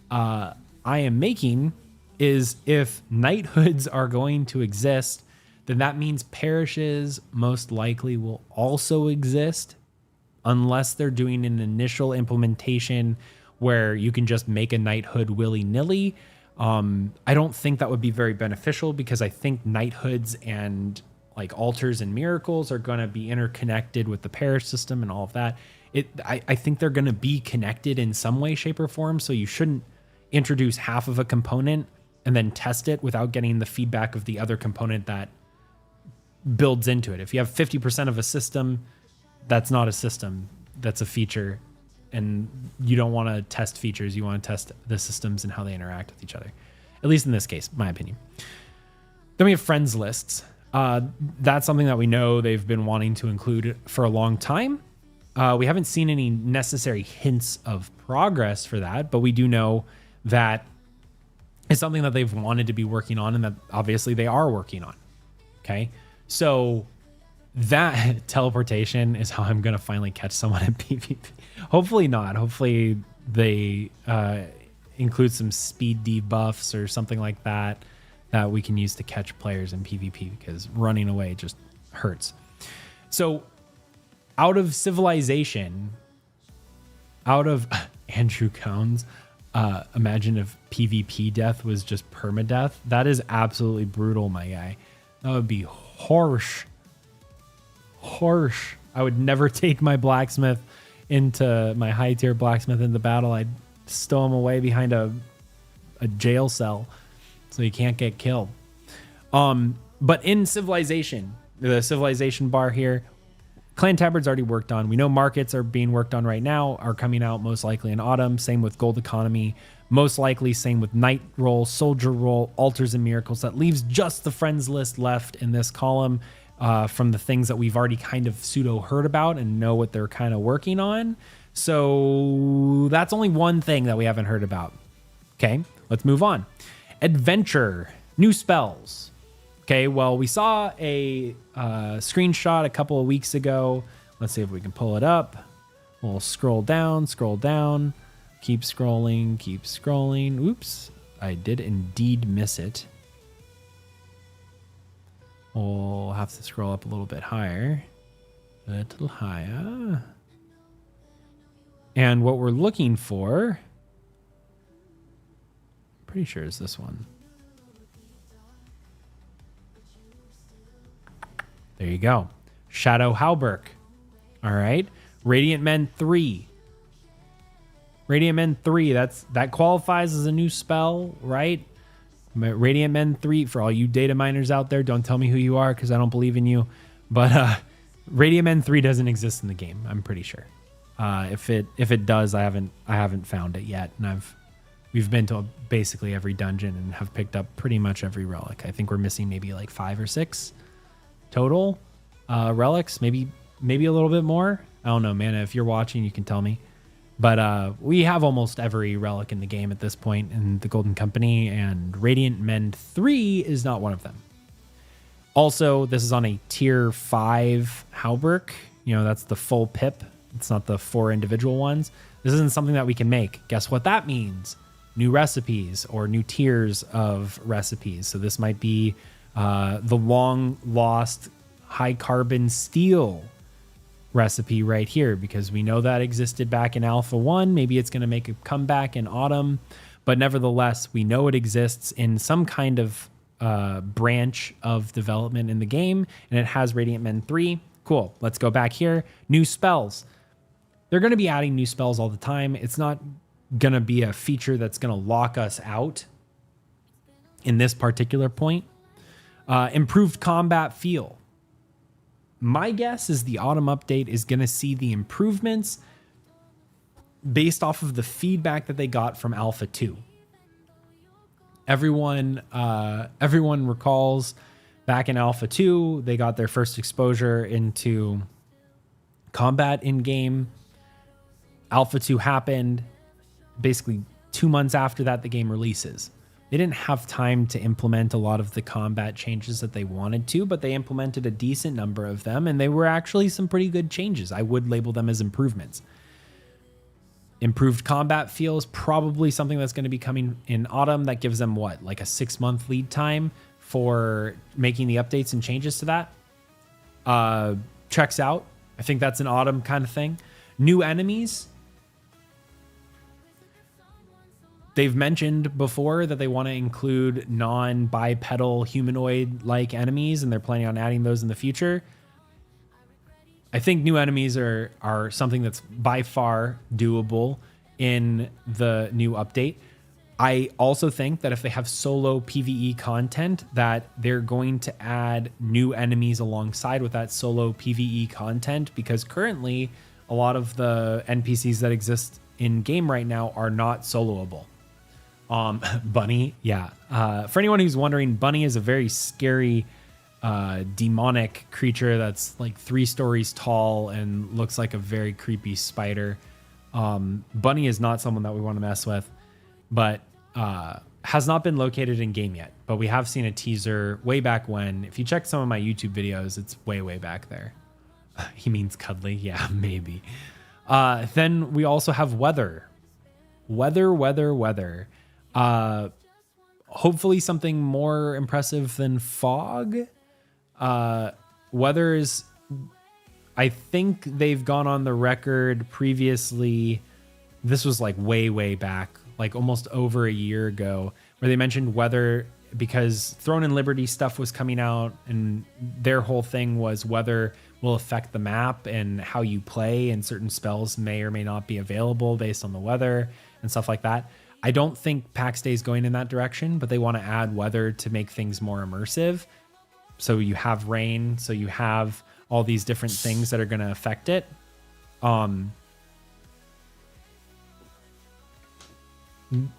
I am making is, if knighthoods are going to exist, then that means parishes most likely will also exist, unless they're doing an initial implementation where you can just make a knighthood willy-nilly. I don't think that would be very beneficial, because I think knighthoods and like altars and miracles are going to be interconnected with the parish system and all of that. I think they're going to be connected in some way, shape, or form. So you shouldn't introduce half of a component and then test it without getting the feedback of the other component that builds into it. If you have 50% of a system, that's not a system, that's a feature. And you don't want to test features. You want to test the systems and how they interact with each other. At least in this case, my opinion. Then we have friends lists. That's something that we know they've been wanting to include for a long time. We haven't seen any necessary hints of progress for that, but we do know that it's something that they've wanted to be working on, and that obviously they are working on. Okay. So that teleportation is how I'm going to finally catch someone in PvP. Hopefully not. Hopefully they include some speed debuffs or something like that we can use to catch players in PvP, because running away just hurts. So out of civilization, out of Andrew Cones, imagine if PvP death was just permadeath. That is absolutely brutal, my guy. That would be Harsh. I would never take my blacksmith into my high tier blacksmith into battle. I'd stow him away behind a jail cell so he can't get killed. But in civilization, the civilization bar here, Clan Tabard's already worked on. We know markets are being worked on right now, are coming out most likely in autumn. Same with gold economy. Most likely same with knight roll, soldier roll, altars and miracles. That leaves just the friends list left in this column from the things that we've already kind of pseudo heard about and know what they're kind of working on. So that's only one thing that we haven't heard about. Okay, let's move on. Adventure, new spells. Okay, well, we saw a screenshot a couple of weeks ago. Let's see if we can pull it up. We'll scroll down, keep scrolling. Oops, I did indeed miss it. We'll have to scroll up a little bit higher. A little higher. And what we're looking for, I'm pretty sure is this one. There you go. Shadow Halberg. All right. Radiant Men 3. Radiant Men 3, that qualifies as a new spell, right? Radiant Men 3, for all you data miners out there, don't tell me who you are because I don't believe in you. But Radiant Men 3 doesn't exist in the game, I'm pretty sure. If it does, I haven't found it yet. And we've been to basically every dungeon and have picked up pretty much every relic. I think we're missing maybe like 5 or 6 total relics, maybe a little bit more. I don't know, man. If you're watching, you can tell me. But we have almost every relic in the game at this point in the Golden Company, and Radiant Men 3 is not one of them. Also, this is on a tier 5 Halberg. You know, that's the full pip. It's not the 4 individual ones. This isn't something that we can make. Guess what that means? New recipes or new tiers of recipes. So this might be the long lost high carbon steel recipe right here, because we know that existed back in Alpha 1. Maybe it's going to make a comeback in autumn, but nevertheless, we know it exists in some kind of branch of development in the game, and it has Radiant Men 3. Cool. Let's go back here. New spells. They're going to be adding new spells all the time. It's not going to be a feature that's going to lock us out in this particular point. Improved combat feel. My guess is the autumn update is going to see the improvements based off of the feedback that they got from Alpha 2. Everyone recalls back in Alpha 2, they got their first exposure into combat in game. Alpha 2 happened basically 2 months after that the game releases. They didn't have time to implement a lot of the combat changes that they wanted to, but they implemented a decent number of them, and they were actually some pretty good changes. I would label them as improvements. Improved combat feel is probably something that's going to be coming in autumn. That gives them what, like a 6-month lead time for making the updates and changes to that. Checks out. I think that's an autumn kind of thing. New enemies. They've mentioned before that they want to include non-bipedal humanoid-like enemies, and they're planning on adding those in the future. I think new enemies are something that's by far doable in the new update. I also think that if they have solo PvE content, that they're going to add new enemies alongside with that solo PvE content, because currently a lot of the NPCs that exist in game right now are not soloable. Bunny, yeah. For anyone who's wondering, Bunny is a very scary demonic creature that's like 3 stories tall and looks like a very creepy spider. Bunny is not someone that we want to mess with, but has not been located in game yet. But we have seen a teaser way back when. If you check some of my YouTube videos, it's way back there. He means cuddly. Yeah, maybe. Then we also have weather. Weather. Hopefully something more impressive than fog. Weather is, I think they've gone on the record previously. This was like way back, like almost over a year ago, where they mentioned weather because Throne and Liberty stuff was coming out, and their whole thing was weather will affect the map and how you play, and certain spells may or may not be available based on the weather and stuff like that. I don't think Pax Day is going in that direction, but they want to add weather to make things more immersive. So you have rain, so you have all these different things that are going to affect it.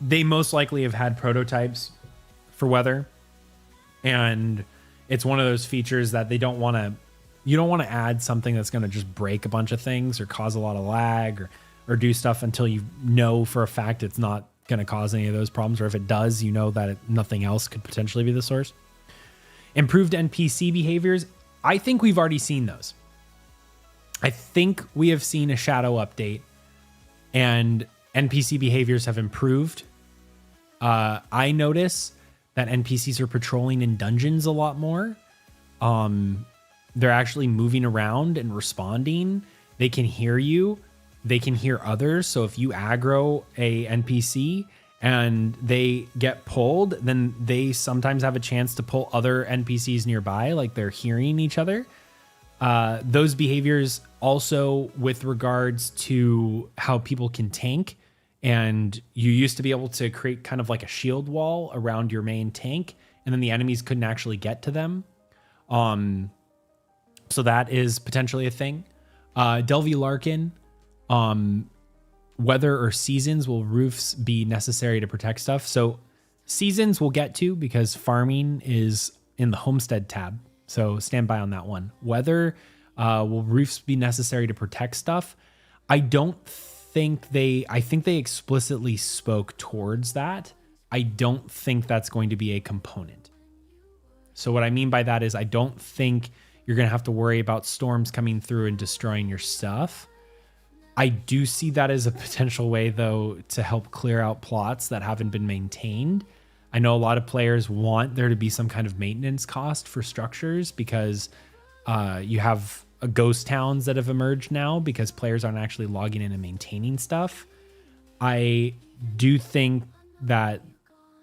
They most likely have had prototypes for weather, and it's one of those features that they don't want to, you don't want to add something that's going to just break a bunch of things or cause a lot of lag or do stuff until you know for a fact it's not going to cause any of those problems, or if it does, you know that nothing else could potentially be the source. Improved NPC behaviors. I think we've already seen those. I think we have seen a shadow update and NPC behaviors have improved. I notice that NPCs are patrolling in dungeons a lot more. They're actually moving around and responding. They can hear you. They can hear others. So if you aggro a NPC and they get pulled, then they sometimes have a chance to pull other NPCs nearby, like they're hearing each other. Those behaviors also with regards to how people can tank. And you used to be able to create kind of like a shield wall around your main tank, and then the enemies couldn't actually get to them. So that is potentially a thing. Delvey Larkin, weather or seasons, will roofs be necessary to protect stuff? So seasons we'll get to because farming is in the homestead tab. So stand by on that one. Weather, will roofs be necessary to protect stuff? I think they explicitly spoke towards that. I don't think that's going to be a component. So what I mean by that is I don't think you're going to have to worry about storms coming through and destroying your stuff. I do see that as a potential way, though, to help clear out plots that haven't been maintained. I know a lot of players want there to be some kind of maintenance cost for structures because you have ghost towns that have emerged now because players aren't actually logging in and maintaining stuff. I do think that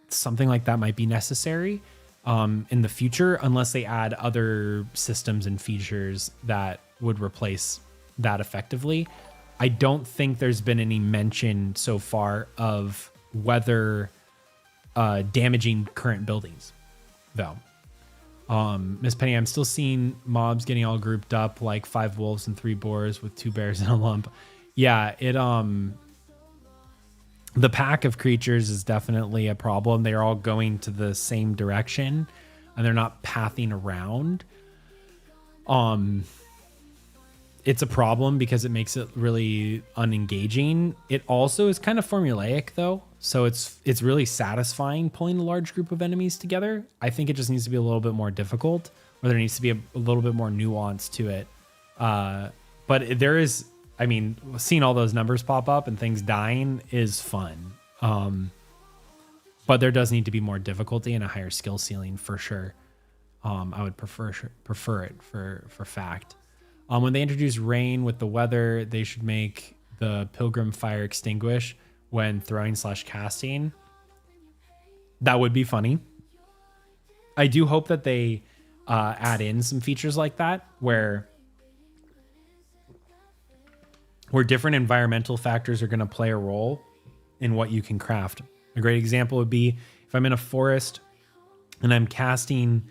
something like that might be necessary in the future, unless they add other systems and features that would replace that effectively. I don't think there's been any mention so far of weather damaging current buildings, though. Miss Penny, I'm still seeing mobs getting all grouped up like 5 wolves and 3 boars with 2 bears in a lump. Yeah, the pack of creatures is definitely a problem. They're all going to the same direction and they're not pathing around. It's a problem because it makes it really unengaging. It also is kind of formulaic though. So it's really satisfying pulling a large group of enemies together. I think it just needs to be a little bit more difficult, or there needs to be a little bit more nuance to it. But there is, I mean, seeing all those numbers pop up and things dying is fun. But there does need to be more difficulty and a higher skill ceiling for sure. I would prefer it for fact. When they introduce rain with the weather, they should make the pilgrim fire extinguish when throwing/casting. That would be funny. I do hope that they add in some features like that where different environmental factors are going to play a role in what you can craft. A great example would be if I'm in a forest and I'm casting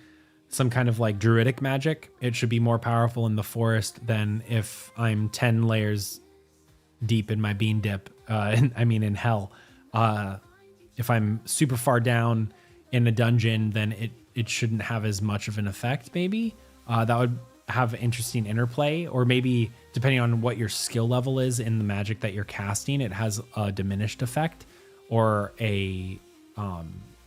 some kind of like druidic magic, it should be more powerful in the forest than if I'm 10 layers deep in my bean dip. In hell. If I'm super far down in a dungeon, then it shouldn't have as much of an effect, maybe. That would have interesting interplay, or maybe depending on what your skill level is in the magic that you're casting, it has a diminished effect or a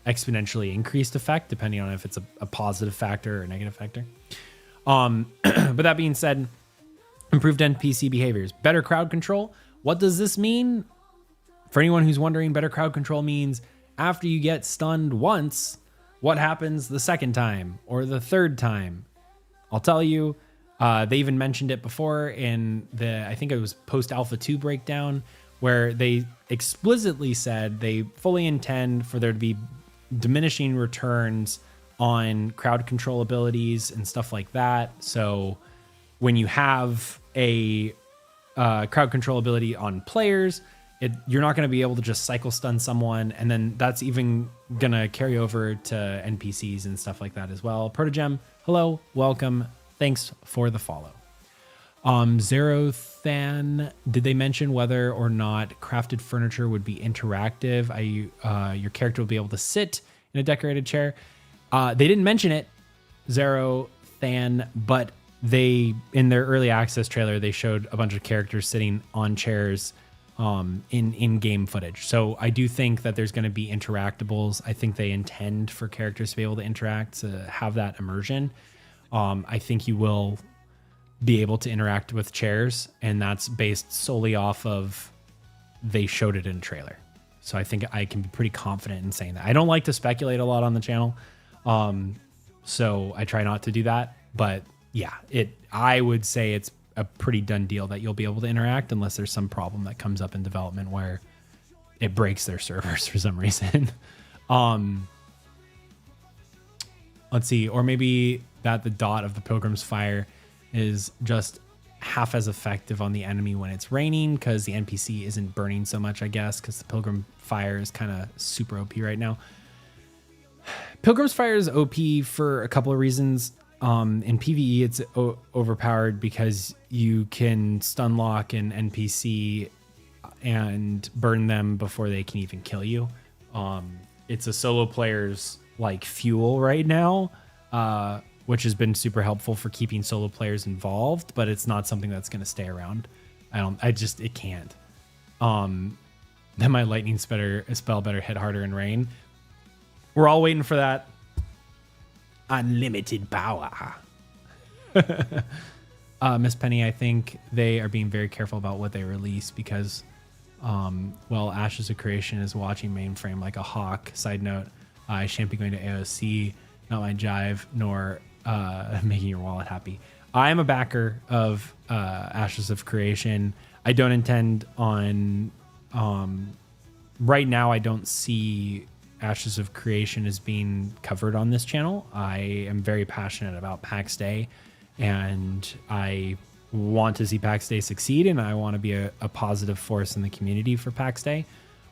exponentially increased effect, depending on if it's a positive factor or a negative factor. But that being said, improved NPC behaviors, better crowd control. What does this mean? For anyone who's wondering, better crowd control means after you get stunned once, what happens the second time or the third time? I'll tell you. They even mentioned it before in I think it was post Alpha 2 breakdown, where they explicitly said they fully intend for there to be diminishing returns on crowd control abilities and stuff like that. So when you have a crowd control ability on players, you're not going to be able to just cycle stun someone, and then that's even going to carry over to NPCs and stuff like that as well. Protogem, hello, welcome, thanks for the follow. Zerothan, did they mention whether or not crafted furniture would be interactive? Your character will be able to sit in a decorated chair. They didn't mention it, Zerothan, but they, in their early access trailer, they showed a bunch of characters sitting on chairs in-game footage. So I do think that there's going to be interactables. I think they intend for characters to be able to interact, to have that immersion. I think you will be able to interact with chairs, and that's based solely off of they showed it in a trailer. So I think I can be pretty confident in saying that. I don't like to speculate a lot on the channel, so I try not to do that. But yeah, I would say it's a pretty done deal that you'll be able to interact, unless there's some problem that comes up in development where it breaks their servers for some reason. Let's see, or maybe that the dot of the Pilgrim's Fire is just half as effective on the enemy when it's raining, because the NPC isn't burning so much, I guess, because the Pilgrim Fire is kind of super OP right now. Pilgrim's Fire is OP for a couple of reasons. In PvE, it's overpowered because you can stun lock an NPC and burn them before they can even kill you. It's a solo player's like fuel right now, which has been super helpful for keeping solo players involved, but it's not something that's going to stay around. It can't. Then my lightning spell better hit harder in rain. We're all waiting for that. Unlimited power. Miss Penny, I think they are being very careful about what they release because, Ashes of Creation is watching mainframe like a hawk. Side note, I shan't be going to AOC, not my jive, nor making your wallet happy. I am a backer of Ashes of Creation. I don't intend on... right now, I don't see Ashes of Creation is being covered on this channel. I am very passionate about Pax Dei, and I want to see Pax Dei succeed, and I want to be a positive force in the community for Pax Dei.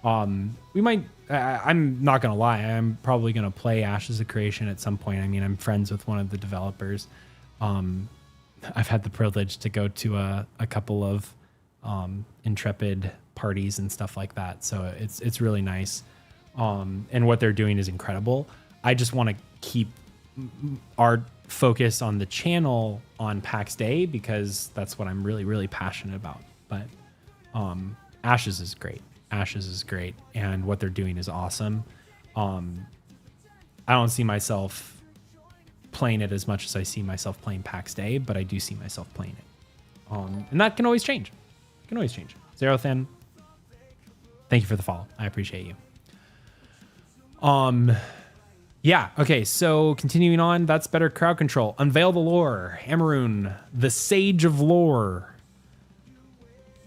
I'm not going to lie, I'm probably going to play Ashes of Creation at some point. I mean, I'm friends with one of the developers. I've had the privilege to go to a couple of Intrepid parties and stuff like that, so it's really nice. And what they're doing is incredible. I just want to keep our focus on the channel on Pax Dei because that's what I'm really, really passionate about. But Ashes is great. Ashes is great. And what they're doing is awesome. I don't see myself playing it as much as I see myself playing Pax Dei, but I do see myself playing it. And that can always change. Zerothan, thank you for the follow. I appreciate you. Yeah, okay, so continuing on, that's better crowd control. Unveil the lore. Amaroon, the sage of lore.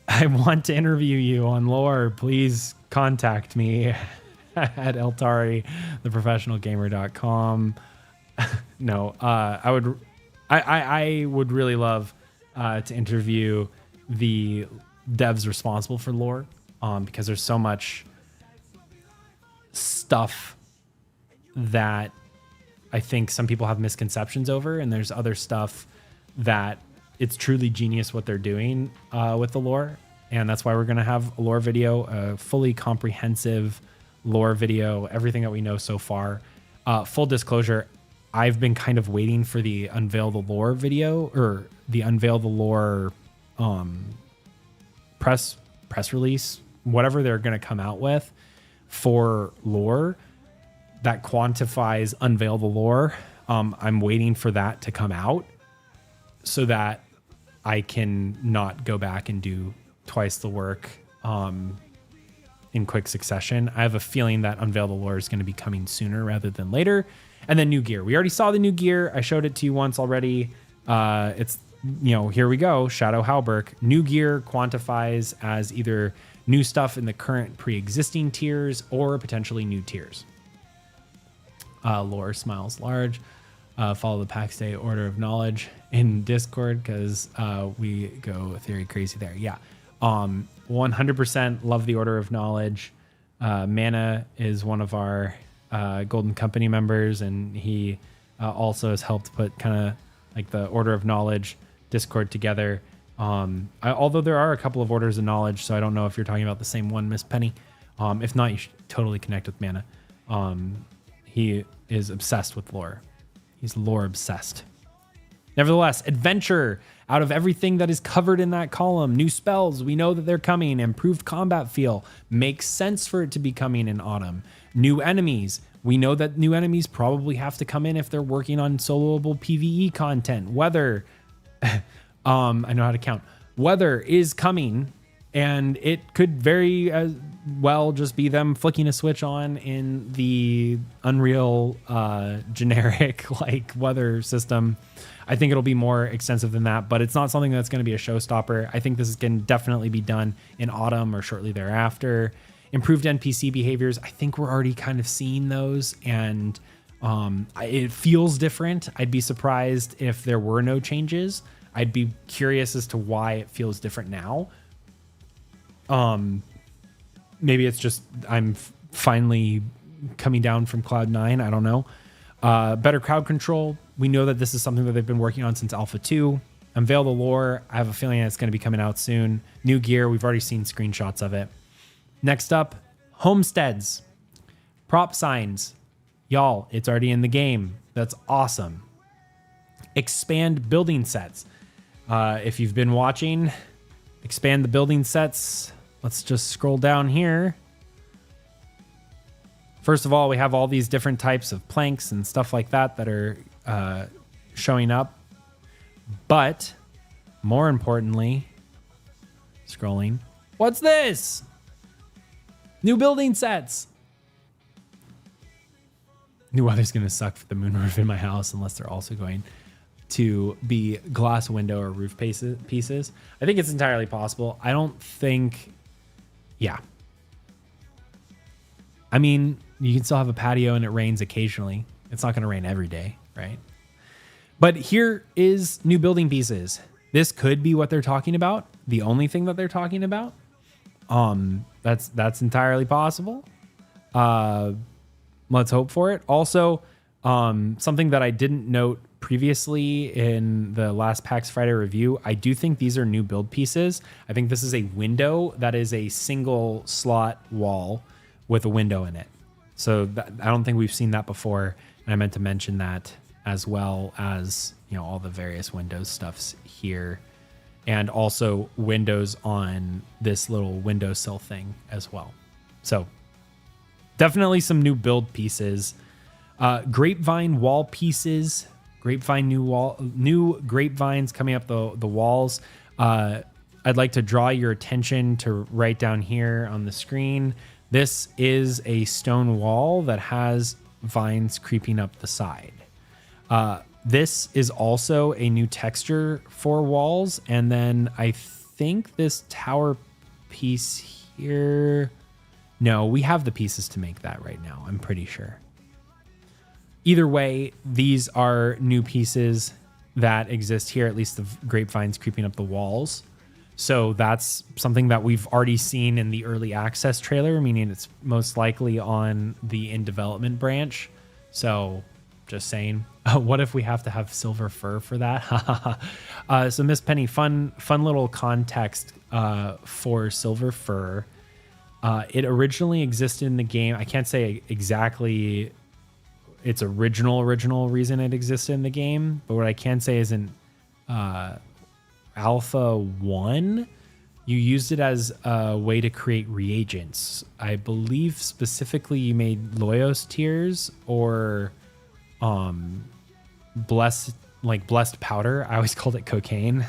I want to interview you on lore. Please contact me at Eltarii, theprofessionalgamer.com. No, I would really love to interview the devs responsible for lore, because there's so much stuff that I think some people have misconceptions over, and there's other stuff that it's truly genius what they're doing with the lore, and that's why we're going to have a lore video, a fully comprehensive lore video, everything that we know so far. Full disclosure, I've been kind of waiting for the Unveil the Lore video, or the Unveil the Lore press release, whatever they're going to come out with for lore that quantifies Unveil the Lore. I'm waiting for that to come out so that I can not go back and do twice the work in quick succession. I have a feeling that Unveil the Lore is going to be coming sooner rather than later. And then new gear. We already saw the new gear. I showed it to you once already. It's, here we go. Shadow Halberg. New gear quantifies as either new stuff in the current pre-existing tiers or potentially new tiers. Lore Smiles Large. Follow the Pax Dei Order of Knowledge in Discord because we go theory crazy there. Yeah. 100% love the Order of Knowledge. Mana is one of our Golden Company members, and he also has helped put kind of like the Order of Knowledge Discord together. Although there are a couple of Orders of Knowledge, so I don't know if you're talking about the same one, Miss Penny. If not, you should totally connect with Mana. He is obsessed with lore. He's lore obsessed. Nevertheless, adventure. Out of everything that is covered in that column, new spells, we know that they're coming. Improved combat feel. Makes sense for it to be coming in autumn. New enemies. We know that new enemies probably have to come in if they're working on soloable PvE content. Weather. I know how to count. Weather is coming, and it could very well just be them flicking a switch on in the Unreal generic like weather system. I think it'll be more extensive than that, but it's not something that's going to be a showstopper. I think this can definitely be done in autumn or shortly thereafter. Improved NPC behaviors. I think we're already kind of seeing those, and it feels different. I'd be surprised if there were no changes. I'd be curious as to why it feels different now. Maybe it's just I'm finally coming down from Cloud 9. I don't know. Better crowd control. We know that this is something that they've been working on since Alpha 2. Unveil the lore. I have a feeling it's going to be coming out soon. New gear. We've already seen screenshots of it. Next up, homesteads. Prop signs. Y'all, it's already in the game. That's awesome. Expand building sets. If you've been watching, expand the building sets. Let's just scroll down here. First of all, we have all these different types of planks and stuff like that that are showing up. But more importantly, scrolling, what's this? New building sets. New weather's going to suck for the moonroof in my house unless they're also going to be glass window or roof pieces. I think it's entirely possible. I don't think... Yeah. I mean, you can still have a patio and it rains occasionally. It's not going to rain every day, right? But here is new building pieces. This could be what they're talking about. The only thing that they're talking about. That's entirely possible. Let's hope for it. Also, something that I didn't note previously in the last PAX Friday review, I do think these are new build pieces. I think this is a window that is a single slot wall with a window in it. So I don't think we've seen that before. And I meant to mention that, as well as, you know, all the various Windows stuffs here, and also windows on this little windowsill thing as well. So definitely some new build pieces. Grapevine wall pieces. Grapevine new grapevines coming up the walls. I'd like to draw your attention to right down here on the screen. This is a stone wall that has vines creeping up the side. This is also a new texture for walls. And then I think this tower piece here... No, we have the pieces to make that right now, I'm pretty sure. Either way, these are new pieces that exist here, at least the grapevines creeping up the walls. So that's something that we've already seen in the early access trailer, meaning it's most likely on the in development branch. So just saying, what if we have to have silver fur for that? So Miss Penny, fun little context for silver fur. It originally existed in the game. I can't say exactly its original reason it existed in the game, but what I can say is in Alpha 1, you used it as a way to create reagents. I believe specifically you made Loyos tears or blessed powder. I always called it cocaine,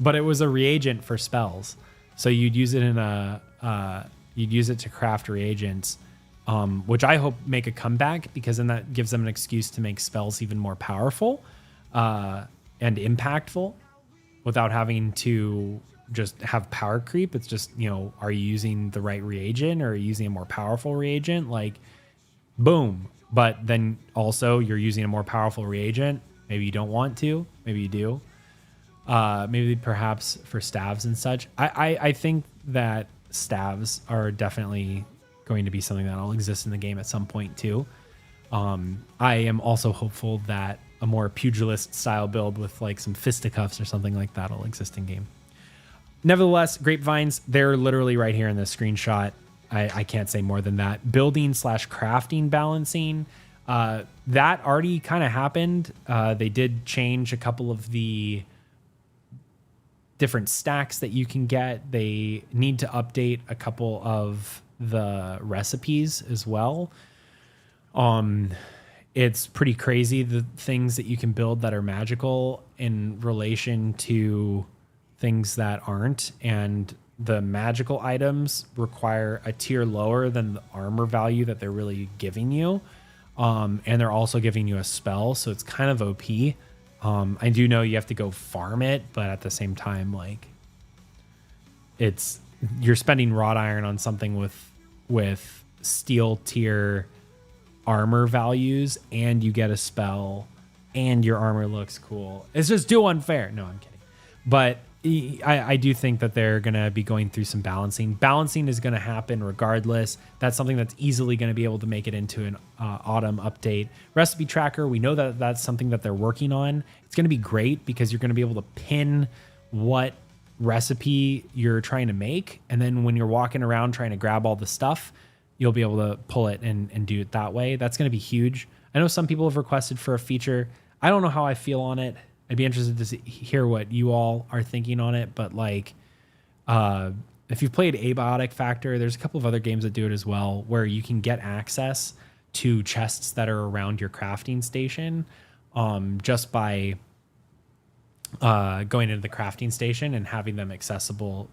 but it was a reagent for spells. So you'd use it you'd use it to craft reagents, which I hope make a comeback, because then that gives them an excuse to make spells even more powerful and impactful without having to just have power creep. It's just, you know, are you using the right reagent, or are you using a more powerful reagent? Like, boom, but then also you're using a more powerful reagent. Maybe you don't want to, maybe you do. Maybe perhaps for staves and such. I think that staves are definitely going to be something that'll exist in the game at some point too. I am also hopeful that a more pugilist style build with like some fisticuffs or something like that will exist in game. Nevertheless, grapevines, they're literally right here in the screenshot. I can't say more than that. Building / crafting balancing, that already kind of happened. They did change a couple of the different stacks that you can get. They need to update a couple of the recipes as well. It's pretty crazy the things that you can build that are magical in relation to things that aren't, and the magical items require a tier lower than the armor value that they're really giving you. And they're also giving you a spell, so it's kind of OP. I do know you have to go farm it, but at the same time, like, you're spending wrought iron on something with steel tier armor values, and you get a spell, and your armor looks cool. It's just too unfair. No, I'm kidding. But I do think that they're going to be going through some balancing. Balancing is going to happen regardless. That's something that's easily going to be able to make it into an autumn update. Recipe tracker, we know that that's something that they're working on. It's going to be great because you're going to be able to pin what recipe you're trying to make. And then when you're walking around trying to grab all the stuff, you'll be able to pull it and do it that way. That's going to be huge. I know some people have requested for a feature. I don't know how I feel on it. I'd be interested to hear what you all are thinking on it. But like, if you've played Abiotic Factor, there's a couple of other games that do it as well, where you can get access to chests that are around your crafting station, just by going into the crafting station and having them accessible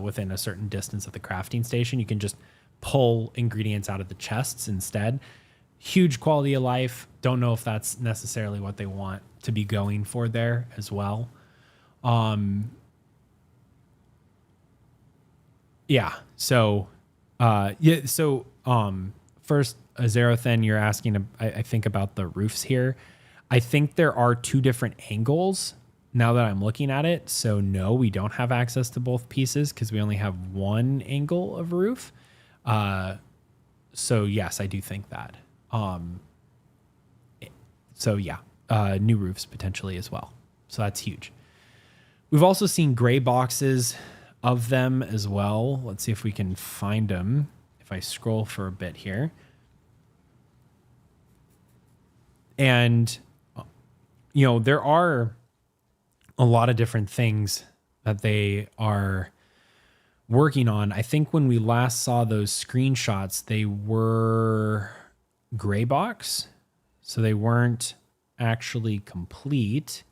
within a certain distance of the crafting station. You can just pull ingredients out of the chests instead. Huge quality of life. Don't know if that's necessarily what they want to be going for there as well. Yeah. So, first, Azerothen, you're asking, I think, about the roofs here. I think there are two different angles now that I'm looking at it. So no, we don't have access to both pieces because we only have one angle of roof. So yes, I do think that. So yeah, new roofs potentially as well. So that's huge. We've also seen gray boxes of them as well. Let's see if we can find them. If I scroll for a bit here. And, you know, there are a lot of different things that they are working on. I think when we last saw those screenshots, they were gray box. So they weren't actually complete.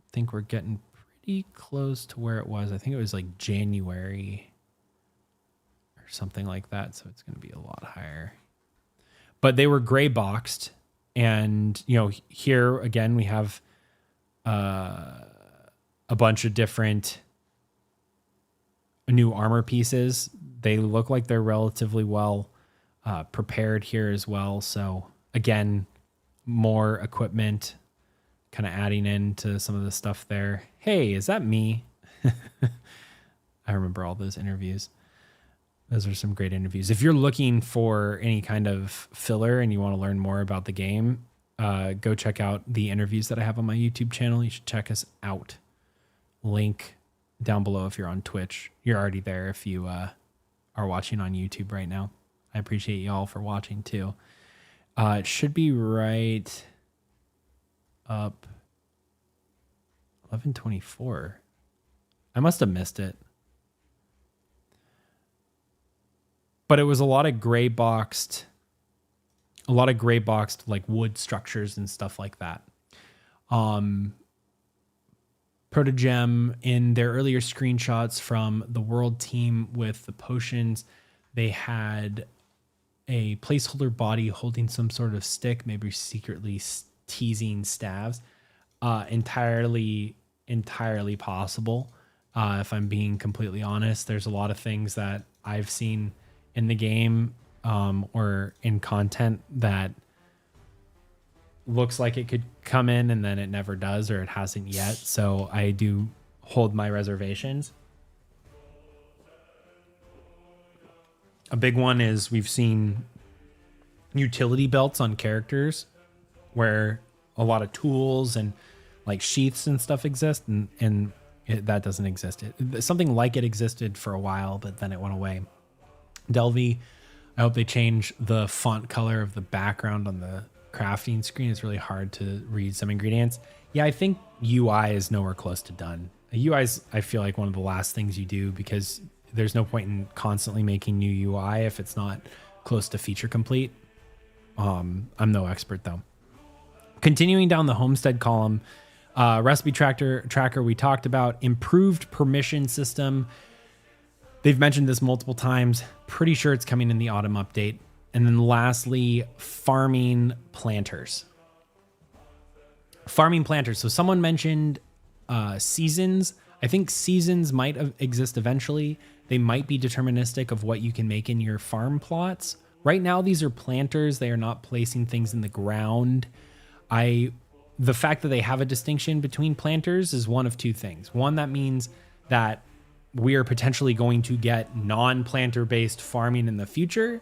I think we're getting pretty close to where it was. I think it was like January or something like that. So it's going to be a lot higher. But they were gray boxed. And, you know, here again, we have a bunch of different new armor pieces. They look like they're relatively well prepared here as well. So again, more equipment kind of adding into some of the stuff there. Hey, is that me? I remember all those interviews. Those are some great interviews. If you're looking for any kind of filler and you want to learn more about the game, go check out the interviews that I have on my YouTube channel. You should check us out. Link down below if you're on Twitch. You're already there if you are watching on YouTube right now. I appreciate you all for watching too. It should be right up 11:24. I must have missed it. But it was a lot of gray boxed like wood structures and stuff like that. Protogem, in their earlier screenshots from the world team with the potions, they had a placeholder body holding some sort of stick, maybe secretly teasing staves. Entirely possible. If I'm being completely honest, there's a lot of things that I've seen in the game or in content that looks like it could come in and then it never does, or it hasn't yet. So I do hold my reservations. A big one is we've seen utility belts on characters where a lot of tools and like sheaths and stuff exist, and that doesn't exist. Something like it existed for a while, but then it went away. Delvey, I hope they change the font color of the background on the crafting screen. It's really hard to read some ingredients. Yeah, I think UI is nowhere close to done. UI is, I feel like, one of the last things you do, because there's no point in constantly making new UI if it's not close to feature complete. I'm no expert though. Continuing down the homestead column, recipe tracker we talked about, improved permission system. They've mentioned this multiple times. Pretty sure it's coming in the autumn update. And then lastly, farming planters. Farming planters. So someone mentioned seasons. I think seasons might exist eventually. They might be deterministic of what you can make in your farm plots. Right now, these are planters. They are not placing things in the ground. The fact that they have a distinction between planters is one of two things. One, that means that we are potentially going to get non-planter based farming in the future,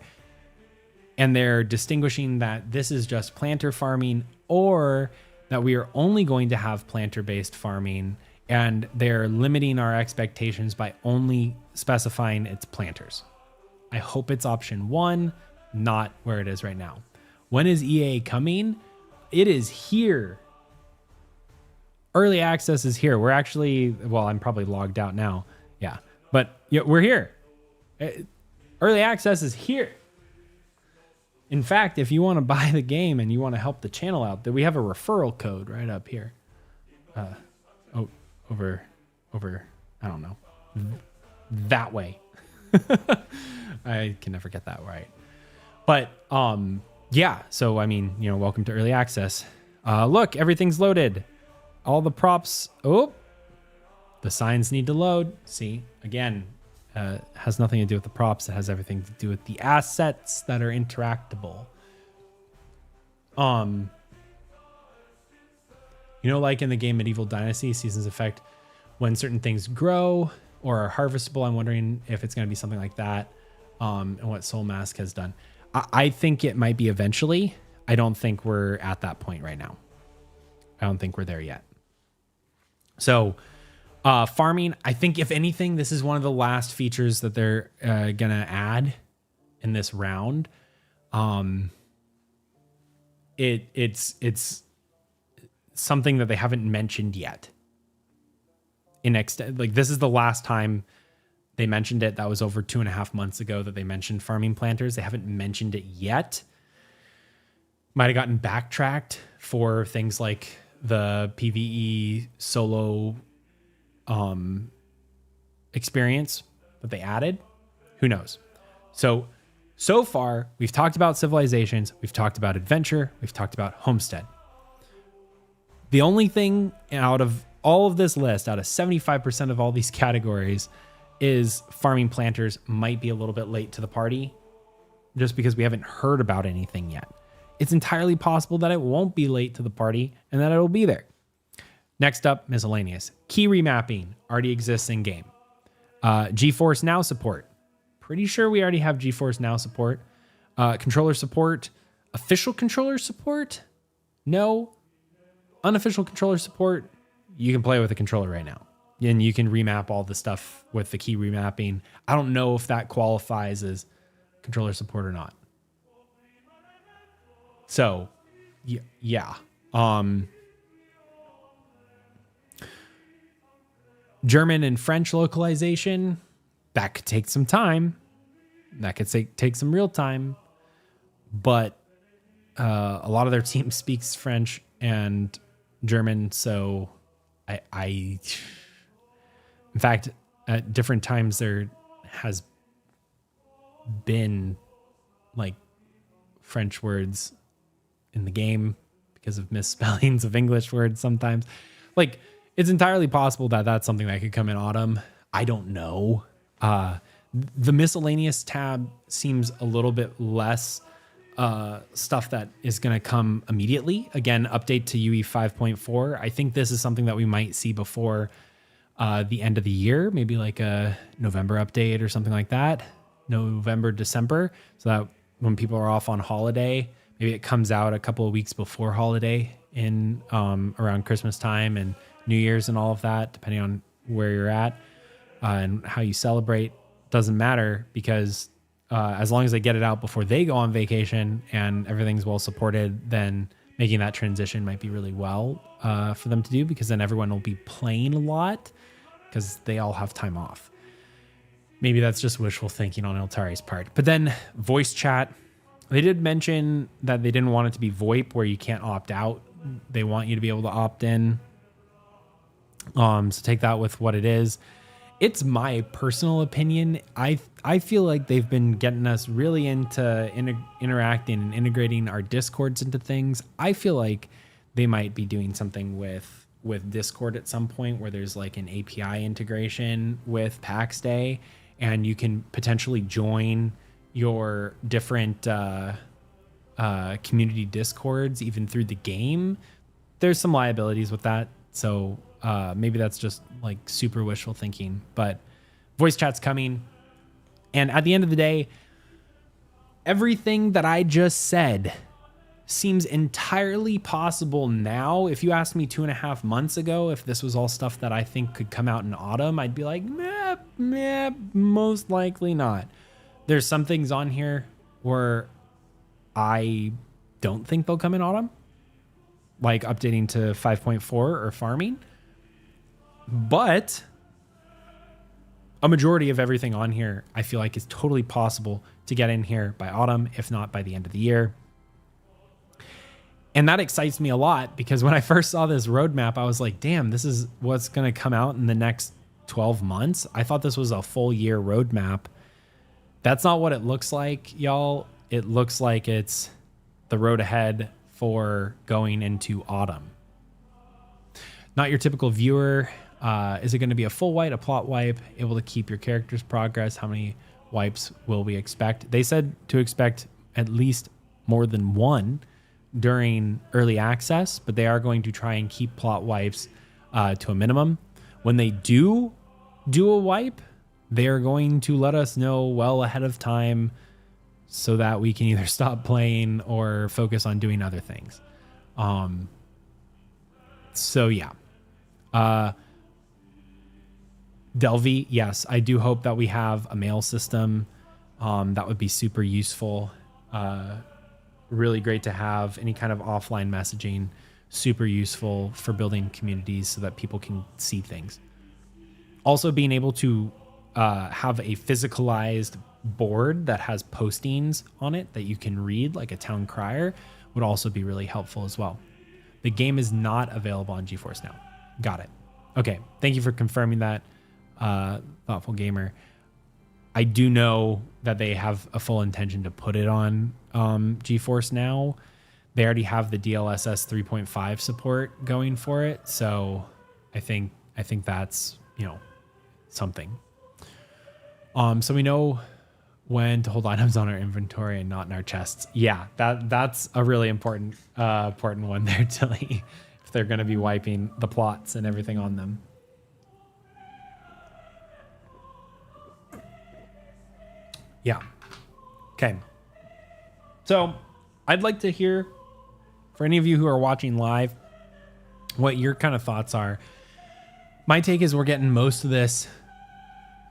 and they're distinguishing that this is just planter farming, or that we are only going to have planter based farming, and they're limiting our expectations by only specifying it's planters. I hope it's option one, not where it is right now. When is EA coming? It is here. Early access is here. We're actually, well, I'm probably logged out now. Yeah, but yeah, we're here. Early access is here. In fact, if you want to buy the game and you want to help the channel out, that we have a referral code right up here. Over, I don't know, that way. I can never get that right. But yeah, so I mean, welcome to early access. Look, everything's loaded. All the props. Oh, the signs need to load. See, again, has nothing to do with the props. It has everything to do with the assets that are interactable. Like in the game Medieval Dynasty, seasons affect when certain things grow or are harvestable. I'm wondering if it's going to be something like that, and what Soul Mask has done. I think it might be eventually. I don't think we're at that point right now. I don't think we're there yet. So farming, I think if anything, this is one of the last features that they're going to add in this round. It's something that they haven't mentioned yet. This is the last time they mentioned it. That was over 2.5 months ago that they mentioned farming planters. They haven't mentioned it yet. Might have gotten backtracked for things like the PvE solo experience that they added. Who knows? So far, we've talked about civilizations, we've talked about adventure, we've talked about homestead. The only thing out of all of this list, out of 75% of all these categories, is farming planters might be a little bit late to the party, just because we haven't heard about anything yet. It's entirely possible that it won't be late to the party and that it'll be there. Next up, miscellaneous. Key remapping already exists in game. GeForce Now support. Pretty sure we already have GeForce Now support. Controller support. Official controller support? No. Unofficial controller support. You can play with a controller right now. And you can remap all the stuff with the key remapping. I don't know if that qualifies as controller support or not. So, yeah. German and French localization, that could take some time. That could take some real time. But a lot of their team speaks French and German, so in fact, at different times there has been like French words in the game because of misspellings of English words sometimes. Like, it's entirely possible that that's something that could come in autumn. I don't know. The miscellaneous tab seems a little bit less stuff that is going to come immediately. Again, update to UE 5.4. I think this is something that we might see before the end of the year, maybe like a November update or something like that. November, December, so that when people are off on holiday, maybe it comes out a couple of weeks before holiday in around Christmas time and New Year's and all of that, depending on where you're at and how you celebrate. Doesn't matter, because as long as they get it out before they go on vacation and everything's well supported, then making that transition might be really well for them to do, because then everyone will be playing a lot because they all have time off. Maybe that's just wishful thinking on Eltari's part. But then voice chat, they did mention that they didn't want it to be VoIP where you can't opt out. They want you to be able to opt in. So take that with what it is. It's my personal opinion. I feel like they've been getting us really into interacting and integrating our Discords into things. I feel like they might be doing something with Discord at some point where there's like an API integration with Pax Dei, and you can potentially join your different community Discords even through the game. There's some liabilities with that, so maybe that's just like super wishful thinking, but voice chat's coming. And at the end of the day, everything that I just said seems entirely possible now. If you asked me 2.5 months ago if this was all stuff that I think could come out in autumn, I'd be like, meh, most likely not. There's some things on here where I don't think they'll come in autumn, like updating to 5.4 or farming. But a majority of everything on here, I feel like, is totally possible to get in here by autumn, if not by the end of the year. And that excites me a lot, because when I first saw this roadmap, I was like, damn, this is what's going to come out in the next 12 months. I thought this was a full year roadmap. That's not what it looks like, y'all. It looks like it's the road ahead for going into autumn. Not your typical viewer. Is it going to be a full wipe, a plot wipe, able to keep your character's progress? How many wipes will we expect? They said to expect at least more than one during early access, but they are going to try and keep plot wipes to a minimum. When they do a wipe, they are going to let us know well ahead of time so that we can either stop playing or focus on doing other things. So yeah. Delvey, yes, I do hope that we have a mail system. That would be super useful. Really great to have any kind of offline messaging. Super useful for building communities so that people can see things. Also, being able to have a physicalized board that has postings on it that you can read, like a town crier, would also be really helpful as well. The game is not available on GeForce Now. Got it. Okay, thank you for confirming that, Thoughtful Gamer. I do know that they have a full intention to put it on GeForce Now. They already have the DLSS 3.5 support going for it, so I think that's, something. So we know when to hold items on our inventory and not in our chests. Yeah, that's a really important one there, Tilly. If they're going to be wiping the plots and everything on them. Yeah. Okay. So I'd like to hear, for any of you who are watching live, what your kind of thoughts are. My take is we're getting most of this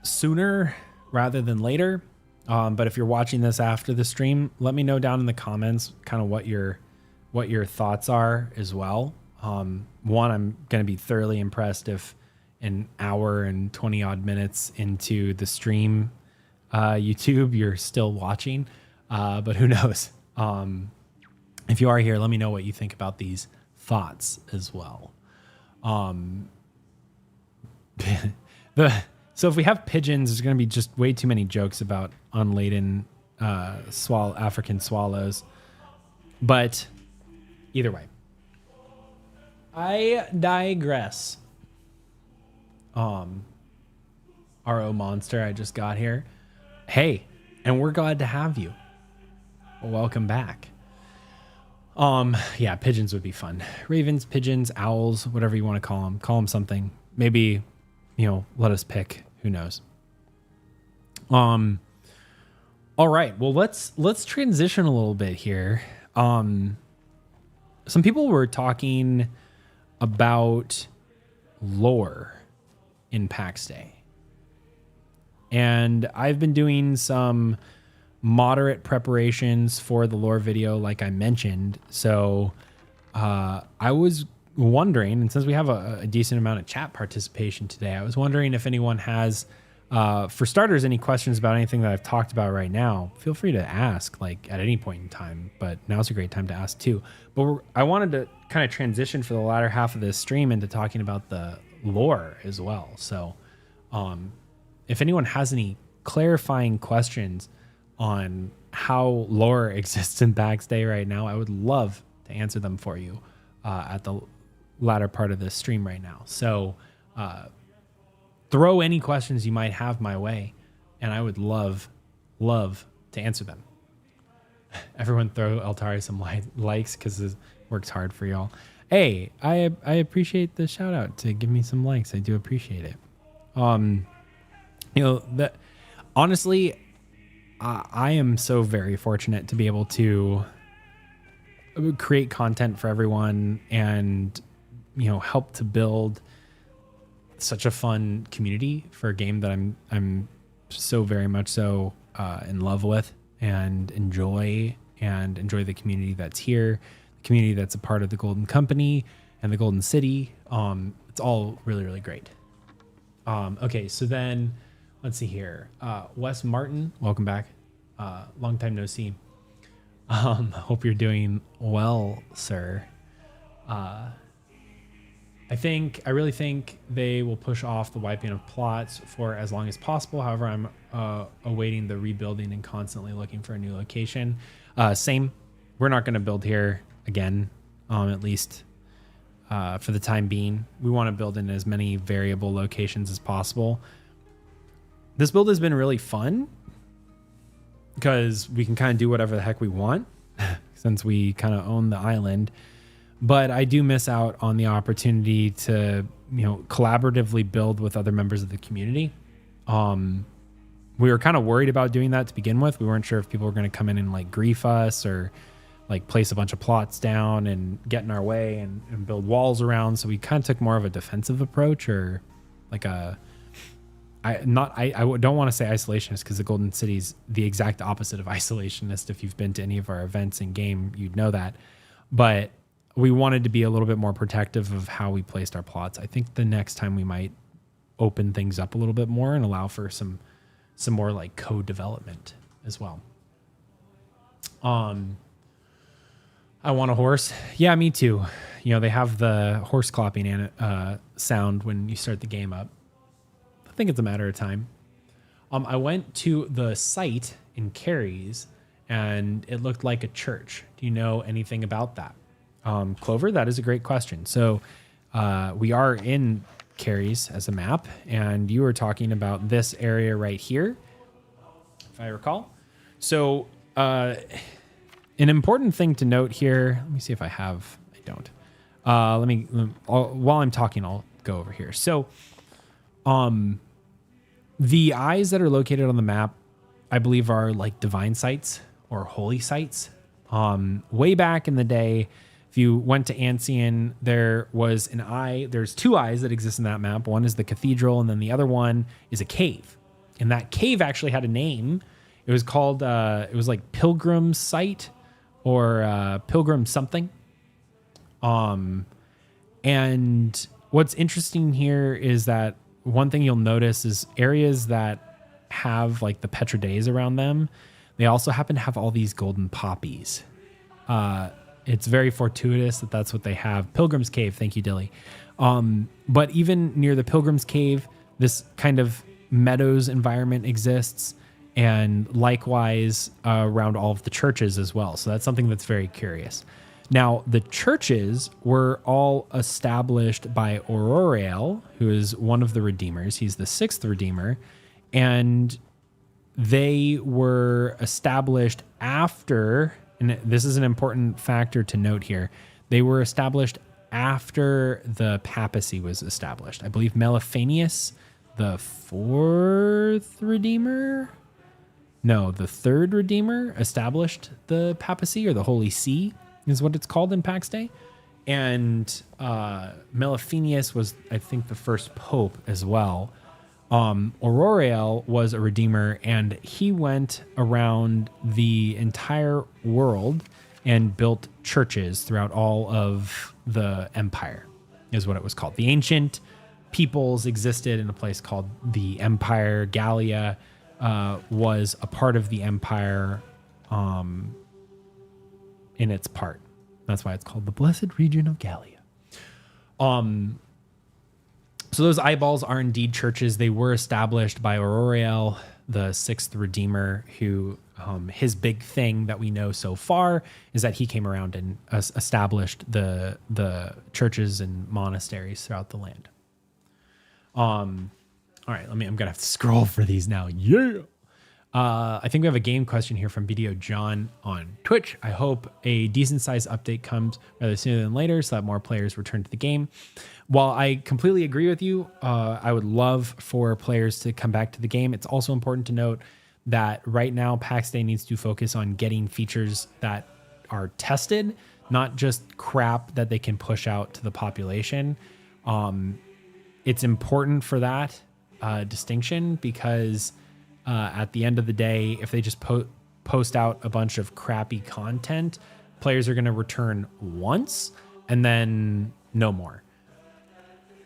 sooner rather than later. But if you're watching this after the stream, let me know down in the comments kind of what your thoughts are as well. One, I'm going to be thoroughly impressed if an hour and 20 odd minutes into the stream, YouTube, you're still watching. But who knows? If you are here, let me know what you think about these thoughts as well. So if we have pigeons, there's going to be just way too many jokes about unladen African swallows. But either way, I digress. RO monster I just got here. Hey, and we're glad to have you. Welcome back. Yeah, pigeons would be fun. Ravens, pigeons, owls, whatever you want to call them. Call them something. Maybe, let us pick. Who knows? All right. Well, let's transition a little bit here. Some people were talking about lore in Pax Dei. And I've been doing some moderate preparations for the lore video, like I mentioned. So I was wondering, and since we have a decent amount of chat participation today, I was wondering if anyone has, for starters, any questions about anything that I've talked about right now. Feel free to ask, like at any point in time, but now's a great time to ask too. But I wanted to kind of transition for the latter half of this stream into talking about the lore as well. So if anyone has any clarifying questions on how lore exists in Pax Dei right now, I would love to answer them for you at the latter part of this stream right now. So throw any questions you might have my way, and I would love to answer them. Everyone throw Eltarii some likes because it works hard for y'all. Hey, I appreciate the shout out to give me some likes. I do appreciate it. Honestly, I am so very fortunate to be able to create content for everyone and, help to build such a fun community for a game that I'm so very much so in love with and enjoy the community that's here, the community that's a part of the Golden Company and the Golden City. It's all really, really great. Okay, so then let's see here. Wes Martin, welcome back. Long time no see. Hope you're doing well, sir. I really think they will push off the wiping of plots for as long as possible. However, I'm awaiting the rebuilding and constantly looking for a new location. Same. We're not going to build here again, at least for the time being. We want to build in as many variable locations as possible. This build has been really fun because we can kind of do whatever the heck we want since we kind of own the island. But I do miss out on the opportunity to, collaboratively build with other members of the community. We were kind of worried about doing that to begin with. We weren't sure if people were going to come in and like grief us or like place a bunch of plots down and get in our way and build walls around. So we kind of took more of a defensive approach, or like I don't want to say isolationist because the Golden City's the exact opposite of isolationist. If you've been to any of our events in game, you'd know that. But we wanted to be a little bit more protective of how we placed our plots. I think the next time we might open things up a little bit more and allow for some more like co-development as well. I want a horse. Yeah, me too. They have the horse clopping sound when you start the game up. I think it's a matter of time. I went to the site in Caries and it looked like a church. Do you know anything about that? Clover, that is a great question. So we are in Caries as a map, and you were talking about this area right here, if I recall. So an important thing to note here, let me see if I have, I don't. While I'm talking, I'll go over here. So the eyes that are located on the map, I believe are like divine sites or holy sites. Way back in the day, if you went to Ancien, there was an eye. There's two eyes that exist in that map. One is the cathedral, and then the other one is a cave. And that cave actually had a name. It was called, it was like Pilgrim Site or Pilgrim something. And what's interesting here is that one thing you'll notice is areas that have like the Petra Days around them, they also happen to have all these golden poppies. It's very fortuitous that that's what they have. Pilgrim's Cave, thank you, Dilly. But even near the Pilgrim's Cave, this kind of meadows environment exists, and likewise around all of the churches as well. So that's something that's very curious. Now, the churches were all established by Auroriel, who is one of the Redeemers. He's the sixth Redeemer. And they were established after, and this is an important factor to note here, they were established after the papacy was established. I believe Melifanius, the fourth Redeemer, no, the third Redeemer established the papacy, or the Holy See is what it's called in Pax Dei. And Melifanius was, I think, the first pope as well. Auroriel was a redeemer, and he went around the entire world and built churches throughout all of the empire, is what it was called. The ancient peoples existed in a place called the Empire. Gallia was a part of the empire in its part. That's why it's called the Blessed Region of Gallia. So those eyeballs are indeed churches. They were established by Auroriel, the sixth Redeemer, who his big thing that we know so far is that he came around and established the churches and monasteries throughout the land. All right, I'm gonna have to scroll for these now. Yeah. I think we have a game question here from BDO John on Twitch. I hope a decent sized update comes rather sooner than later so that more players return to the game. While I completely agree with you, I would love for players to come back to the game. It's also important to note that right now Pax Dei needs to focus on getting features that are tested, not just crap that they can push out to the population. It's important for that distinction because at the end of the day, if they just post out a bunch of crappy content, players are going to return once and then no more.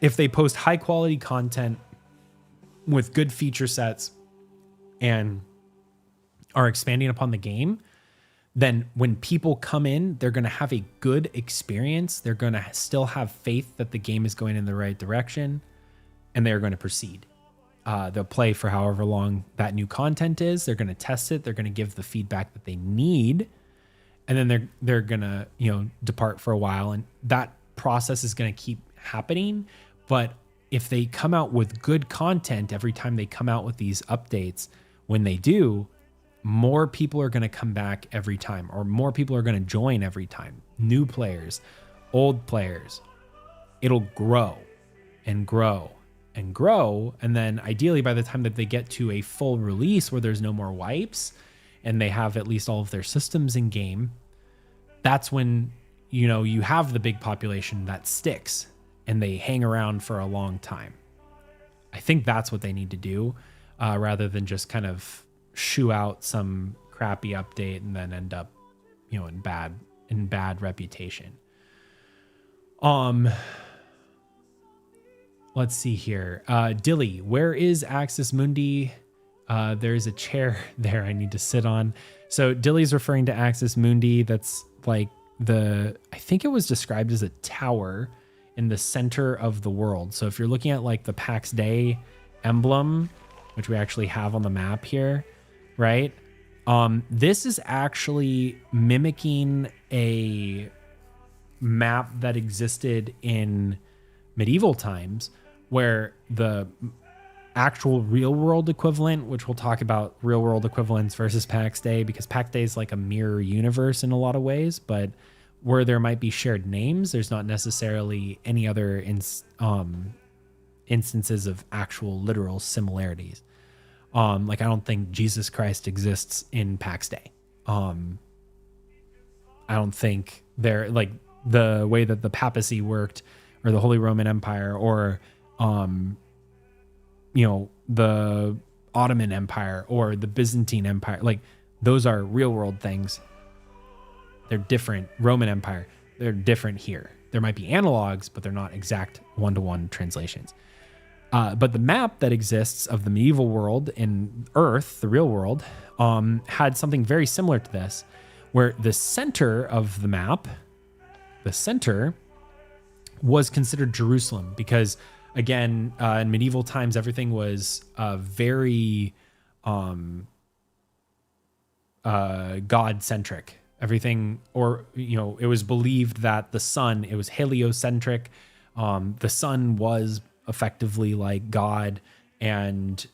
If they post high quality content with good feature sets and are expanding upon the game, then when people come in, they're going to have a good experience. They're going to still have faith that the game is going in the right direction, and they're going to proceed. They'll play for however long that new content is. They're going to test it. They're going to give the feedback that they need, and then they're going to depart for a while. And that process is going to keep happening. But if they come out with good content every time they come out with these updates, when they do, more people are going to come back every time, or more people are going to join every time. New players, old players. It'll grow and grow and grow. And then ideally by the time that they get to a full release where there's no more wipes and they have at least all of their systems in game, that's when, you have the big population that sticks and they hang around for a long time. I think that's what they need to do, rather than just kind of shoo out some crappy update and then end up, in bad reputation. Let's see here. Dilly, where is Axis Mundi? There's a chair there I need to sit on. So Dilly's referring to Axis Mundi. That's like I think it was described as a tower in the center of the world. So if you're looking at like the Pax Dei emblem, which we actually have on the map here, right? This is actually mimicking a map that existed in medieval times, where the actual real world equivalent, which we'll talk about real world equivalents versus Pax Dei, because Pax Dei is like a mirror universe in a lot of ways, but where there might be shared names, there's not necessarily any other instances of actual literal similarities. Like I don't think Jesus Christ exists in Pax Dei. I don't think they're like the way that the papacy worked, or the Holy Roman Empire, or the Ottoman Empire or the Byzantine Empire. Like those are real world things. They're different. Roman Empire, they're different here. There might be analogs, but they're not exact one-to-one translations. But the map that exists of the medieval world in Earth, the real world, had something very similar to this, where the center of the map, was considered Jerusalem, because again, in medieval times, everything was very God-centric. Everything, or it was believed that the sun, it was heliocentric. The sun was effectively like God, and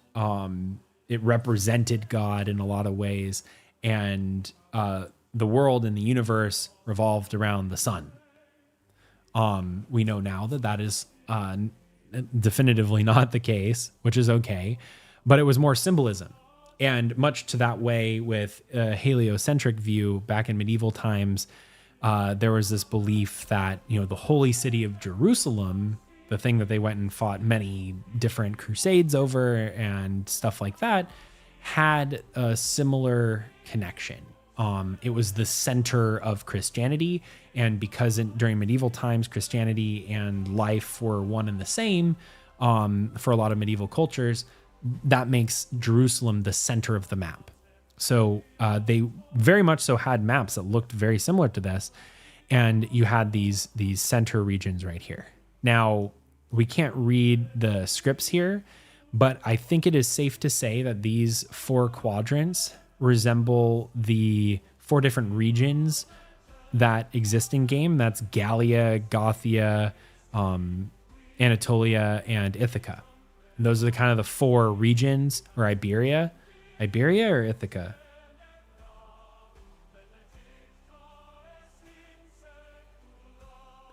it represented God in a lot of ways, and the world and the universe revolved around the sun. We know now that that is definitively not the case, which is okay, but it was more symbolism. And much to that way with a heliocentric view back in medieval times, there was this belief that, the holy city of Jerusalem, the thing that they went and fought many different crusades over and stuff like that, had a similar connection. It was the center of Christianity, and because during medieval times, Christianity and life were one and the same, for a lot of medieval cultures, that makes Jerusalem the center of the map. So they very much so had maps that looked very similar to this, and you had these center regions right here. Now, we can't read the scripts here, but I think it is safe to say that these 4 quadrants resemble the 4 different regions that exist in game. That's Gallia, Gothia, Anatolia, and Ithaca. And those are kind of the 4 regions, or Iberia or Ithaca?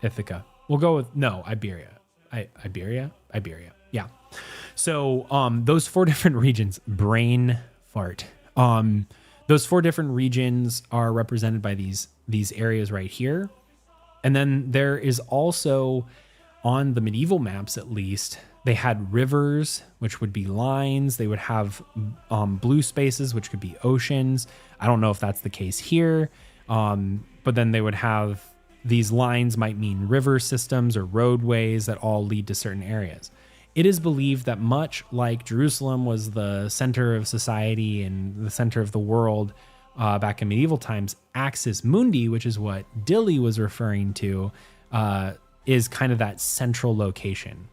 Ithaca. We'll go with, no, Iberia. Iberia. Yeah. So those 4 different regions, brain fart. Those 4 different regions are represented by these areas right here. And then there is also, on the medieval maps at least, they had rivers, which would be lines. They would have blue spaces, which could be oceans. I don't know if that's the case here. But then they would have, these lines might mean river systems or roadways that all lead to certain areas. It is believed that much like Jerusalem was the center of society and the center of the world back in medieval times, Axis Mundi, which is what Dilly was referring to, is kind of that central location.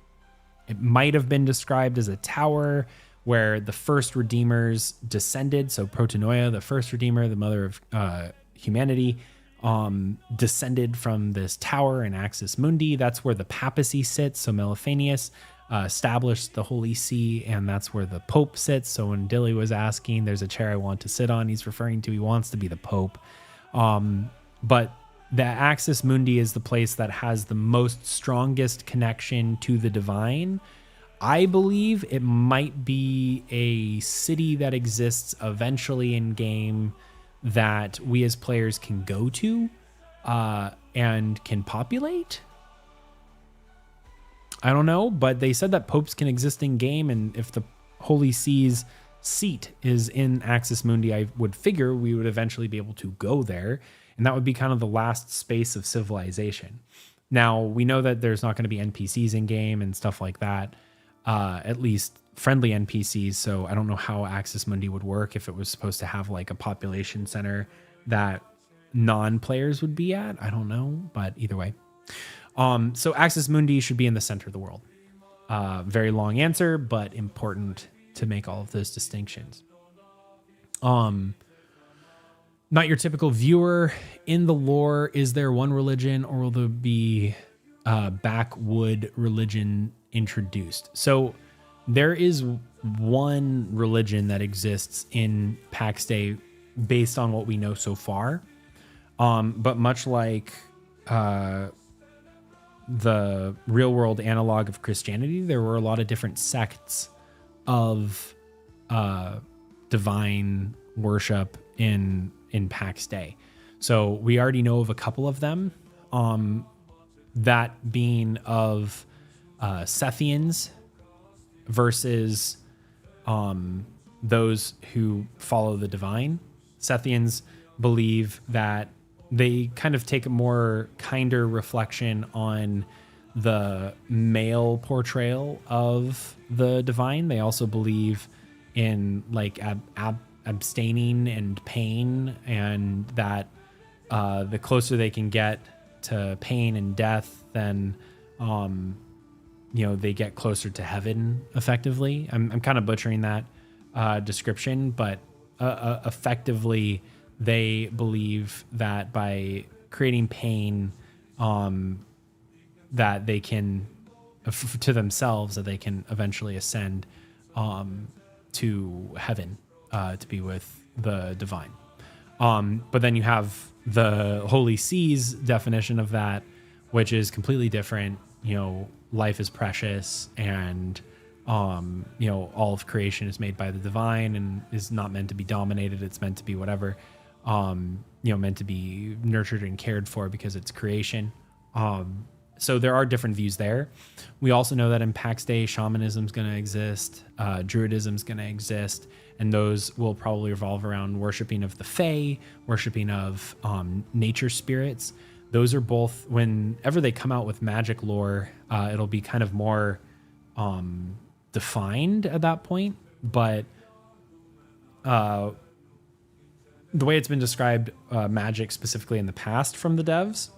It might have been described as a tower where the first redeemers descended. So Protanoia, the first redeemer, the mother of humanity, descended from this tower in Axis Mundi. That's where the papacy sits. So Meliphanius established the Holy See, and that's where the Pope sits. So when Dilly was asking, there's a chair I want to sit on, he's referring to, he wants to be the Pope. But the Axis Mundi is the place that has the most strongest connection to the divine. I believe it might be a city that exists eventually in game that we as players can go to and can populate. I don't know, but they said that popes can exist in game, and if the Holy See's seat is in Axis Mundi, I would figure we would eventually be able to go there, and that would be kind of the last space of civilization. Now, we know that there's not going to be NPCs in game and stuff like that, at least friendly NPCs, so I don't know how Axis Mundi would work if it was supposed to have like a population center that non-players would be at. I don't know, but either way. So Axis Mundi should be in the center of the world. Very long answer, but important to make all of those distinctions. Not your typical viewer in the lore. Is there one religion, or will there be backwood religion introduced? So there is one religion that exists in Pax Dei based on what we know so far. But much like the real world analog of Christianity, there were a lot of different sects of divine worship in Pax Dei. So we already know of a couple of them, that being of Sethians versus those who follow the divine. Sethians believe that they kind of take a more kinder reflection on the male portrayal of the divine. They also believe in like abstaining and pain, and that the closer they can get to pain and death, then they get closer to heaven effectively. I'm kind of butchering that description, but effectively they believe that by creating pain, that they can, to themselves, that they can eventually ascend to heaven to be with the divine. But then you have the Holy See's definition of that, which is completely different. Life is precious, and all of creation is made by the divine and is not meant to be dominated. It's meant to be whatever, meant to be nurtured and cared for because it's creation. So there are different views there. We also know that in Pax Dei, shamanism is going to exist, druidism is going to exist, and those will probably revolve around worshiping of the Fae, worshiping of nature spirits. Those are both, whenever they come out with magic lore, it'll be kind of more defined at that point. But the way it's been described, magic specifically in the past from the devs,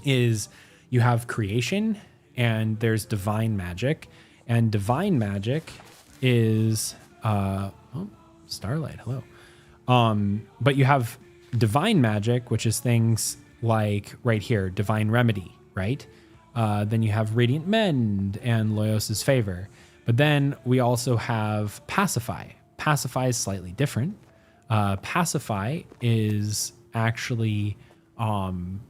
is you have creation and there's divine magic. And divine magic is Starlight, hello. But you have divine magic, which is things like right here, divine remedy, right? Then you have radiant mend and Loyos's favor. But then we also have pacify. Pacify is slightly different. Pacify is actually, in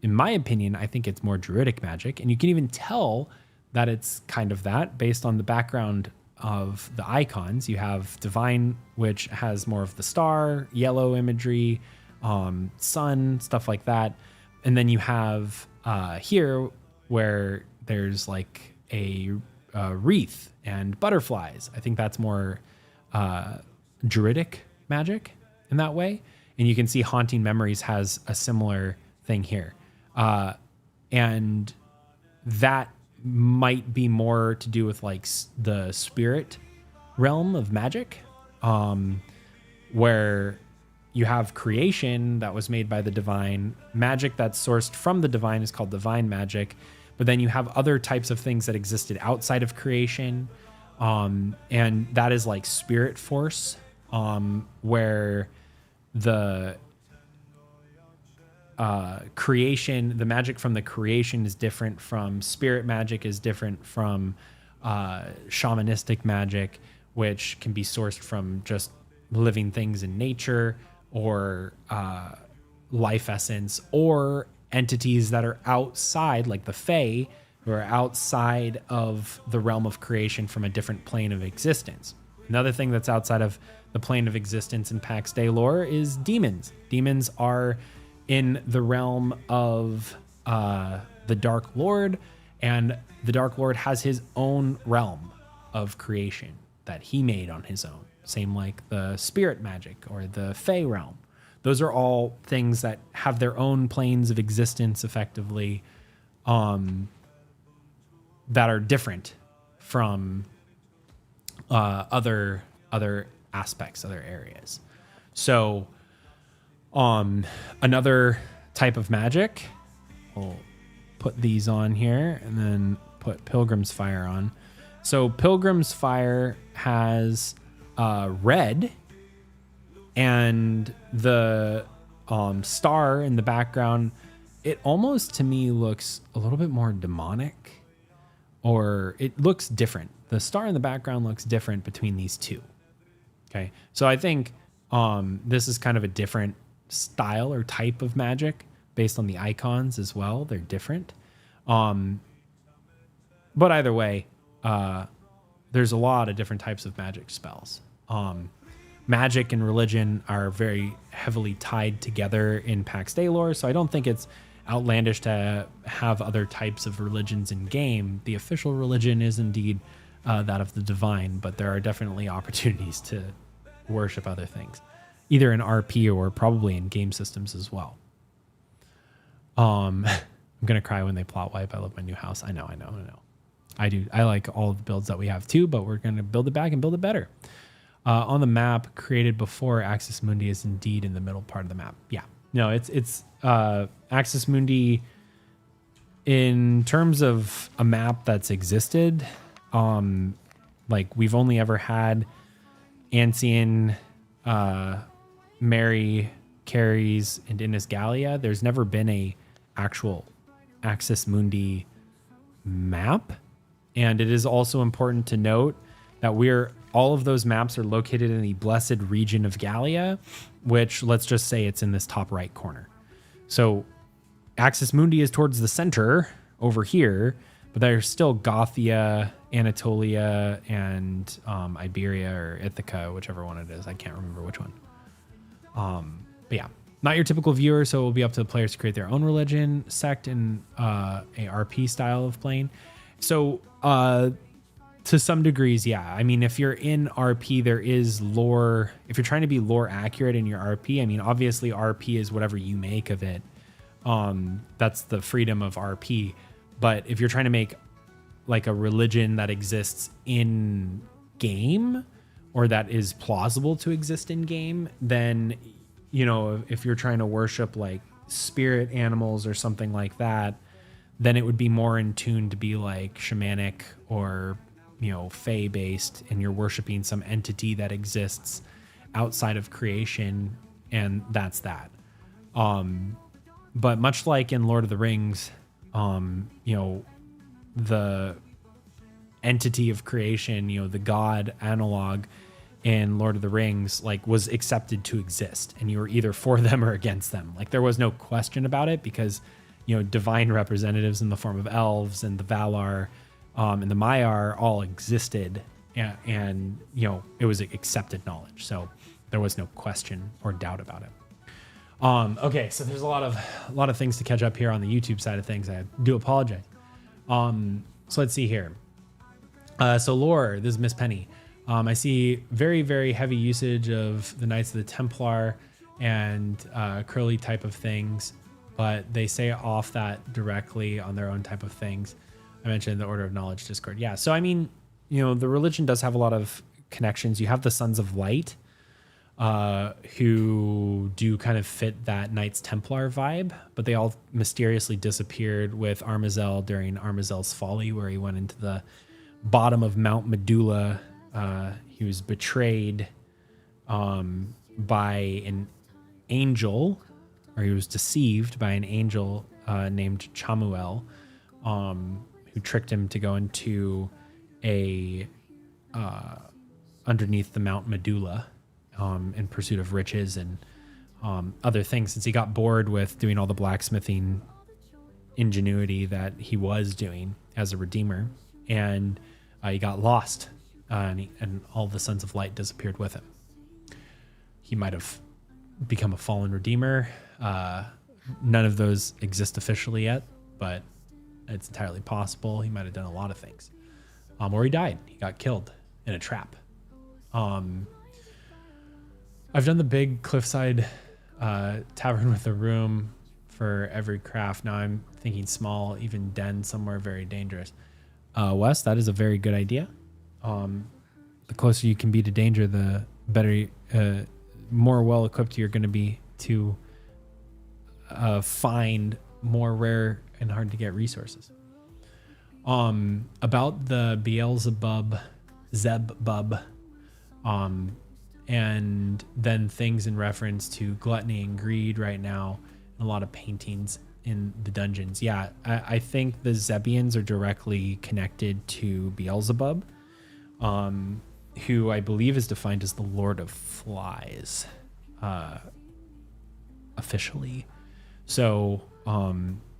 my opinion, I think it's more druidic magic. And you can even tell that it's kind of that based on the background of the icons. You have divine, which has more of the star, yellow imagery, sun, stuff like that. And then you have here where there's like a wreath and butterflies. I think that's more druidic magic in that way. And you can see Haunting Memories has a similar thing here. And that might be more to do with like the spirit realm of magic, where you have creation that was made by the divine. Magic that's sourced from the divine is called divine magic. But then you have other types of things that existed outside of creation. And that is like spirit force, where the creation, the magic from the creation is different from spirit magic, is different from shamanistic magic, which can be sourced from just living things in nature or life essence, or entities that are outside, like the Fae, who are outside of the realm of creation from a different plane of existence. Another thing that's outside of the plane of existence in Pax Dei lore is demons. Demons are in the realm of the Dark Lord, and the Dark Lord has his own realm of creation that he made on his own. Same like the spirit magic or the Fae realm. Those are all things that have their own planes of existence effectively, that are different from other aspects, other areas. So another type of magic, we'll put these on here and then put Pilgrim's Fire on. So Pilgrim's Fire has red, and the star in the background, it almost to me looks a little bit more demonic, or it looks different. The star in the background looks different between these two. Okay, so I think this is kind of a different style or type of magic based on the icons as well. They're different. But either way, there's a lot of different types of magic spells. Magic and religion are very heavily tied together in Pax Dei lore, so I don't think it's outlandish to have other types of religions in game. The official religion is indeed that of the divine, but there are definitely opportunities to worship other things, either in RP or probably in game systems as well. I'm gonna cry when they plot wipe. I love my new house. I know. I do. I like all of the builds that we have too, but we're gonna build it back and build it better. On the map created before Axis Mundi is indeed in the middle part of the map. Yeah, no, it's Axis Mundi in terms of a map that's existed. Like we've only ever had Ancien, Mary, Carries, and Innis Gallia. There's never been a actual Axis Mundi map. And it is also important to note that we're all of those maps are located in the blessed region of Gallia, which let's just say it's in this top right corner. So Axis Mundi is towards the center over here, but there's still Gothia, Anatolia, and Iberia or Ithaca, whichever one it is. I can't remember which one. But yeah, not your typical viewer, so it will be up to the players to create their own religion, sect, and a RP style of playing. So to some degrees, yeah. I mean, if you're in RP, there is lore. If you're trying to be lore accurate in your RP, I mean, obviously RP is whatever you make of it. That's the freedom of RP. But if you're trying to make like a religion that exists in game or that is plausible to exist in game, then, you know, if you're trying to worship like spirit animals or something like that, then it would be more in tune to be like shamanic or, you know, fae based, and you're worshiping some entity that exists outside of creation, and that's that. But much like in Lord of the Rings, you know, the entity of creation, you know, the god analog in Lord of the Rings, like, was accepted to exist, and you were either for them or against them. Like, there was no question about it because, you know, divine representatives in the form of elves and the Valar and the Maiar all existed, and you know, it was accepted knowledge. So there was no question or doubt about it. Okay, so there's a lot of things to catch up here on the YouTube side of things. I do apologize. So let's see here. So lore, this is Miss Penny. I see very, very heavy usage of the Knights of the Templar and curly type of things, but they say off that directly on their own type of things. I mentioned the Order of Knowledge Discord. Yeah, so I mean, you know, the religion does have a lot of connections. You have the Sons of Light, who do kind of fit that Knights Templar vibe, but they all mysteriously disappeared with Armazel during Armazel's folly, where he went into the bottom of Mount Medulla. He was betrayed by an angel, or he was deceived by an angel named Chamuel, who tricked him to go into a underneath the Mount Medulla in pursuit of riches and other things, since he got bored with doing all the blacksmithing ingenuity that he was doing as a redeemer, and he got lost, and all the Sons of Light disappeared with him. He might have become a fallen redeemer. None of those exist officially yet, but it's entirely possible. He might have done a lot of things. Or he died. He got killed in a trap. I've done the big cliffside tavern with a room for every craft. Now I'm thinking small, even den somewhere very dangerous. Wes, that is a very good idea. The closer you can be to danger, the better, more well equipped you're going to be to find more rare and hard to get resources. About the Beelzebub, and then things in reference to gluttony and greed right now, and a lot of paintings in the dungeons. Yeah, I think the Zebians are directly connected to Beelzebub, who I believe is defined as the Lord of Flies, officially. So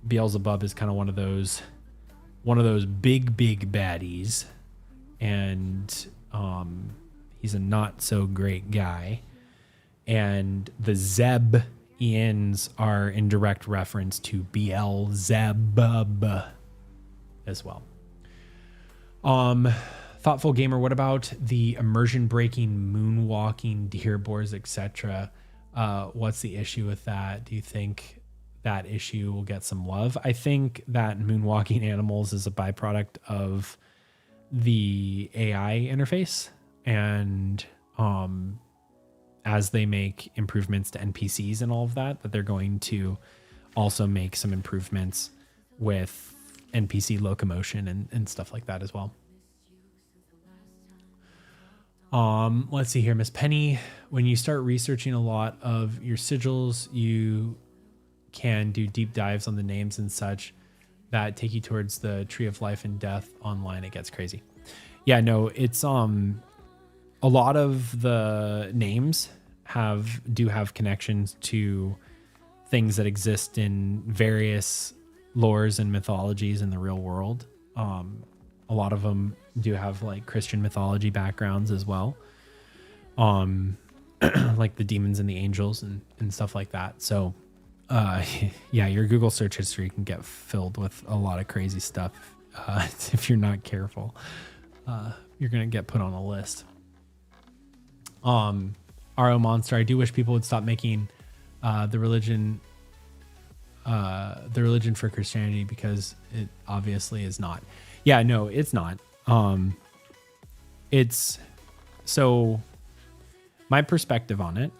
Beelzebub is kind of one of those big baddies, and he's a not so great guy. And the Zebians are in direct reference to Beelzebub as well. Thoughtful Gamer, what about the immersion breaking, moonwalking, deer boars, etc.? What's the issue with that? Do you think that issue will get some love? I think that moonwalking animals is a byproduct of the AI interface, and as they make improvements to NPCs and all of that they're going to also make some improvements with NPC locomotion and stuff like that as well. Let's see here, Miss Penny. When you start researching a lot of your sigils, you can do deep dives on the names and such that take you towards the Tree of Life and Death online. It gets crazy. Yeah, no, it's a lot of the names do have connections to things that exist in various lores and mythologies in the real world. A lot of them do have like Christian mythology backgrounds as well. Like the demons and the angels and stuff like that. So, yeah, your Google search history can get filled with a lot of crazy stuff. If you're not careful, you're going to get put on a list. RO Monster, I do wish people would stop making the religion for Christianity, because it obviously is not. Yeah, no, it's not. It's so my perspective on it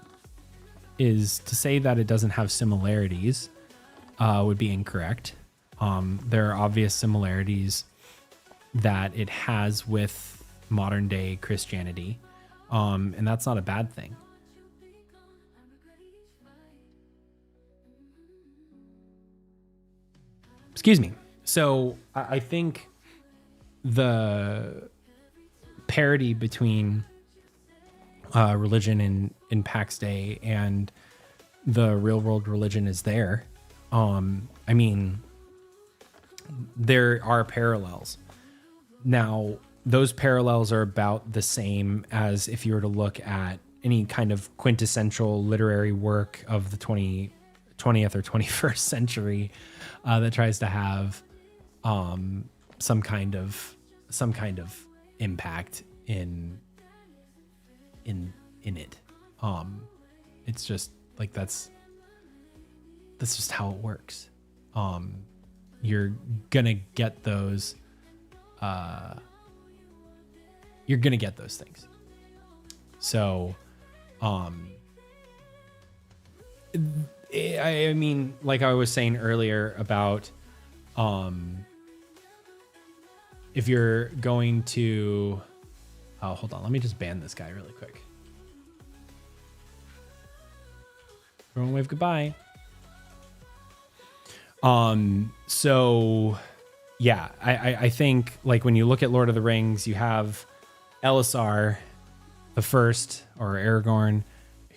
is to say that it doesn't have similarities would be incorrect. There are obvious similarities that it has with modern day Christianity. And that's not a bad thing. Excuse me. So I think the parity between religion in Pax Dei and the real world religion is there. I mean, there are parallels. Now, those parallels are about the same as if you were to look at any kind of quintessential literary work of the 20th or 21st century that tries to have some kind of impact in it. It's just like that's just how it works. You're gonna get those. You're gonna get those things. So, I mean, like I was saying earlier about, if you're going to, oh, hold on, let me just ban this guy really quick. Everyone wave goodbye. So yeah, I think like when you look at Lord of the Rings, you have Elisar the First, or Aragorn,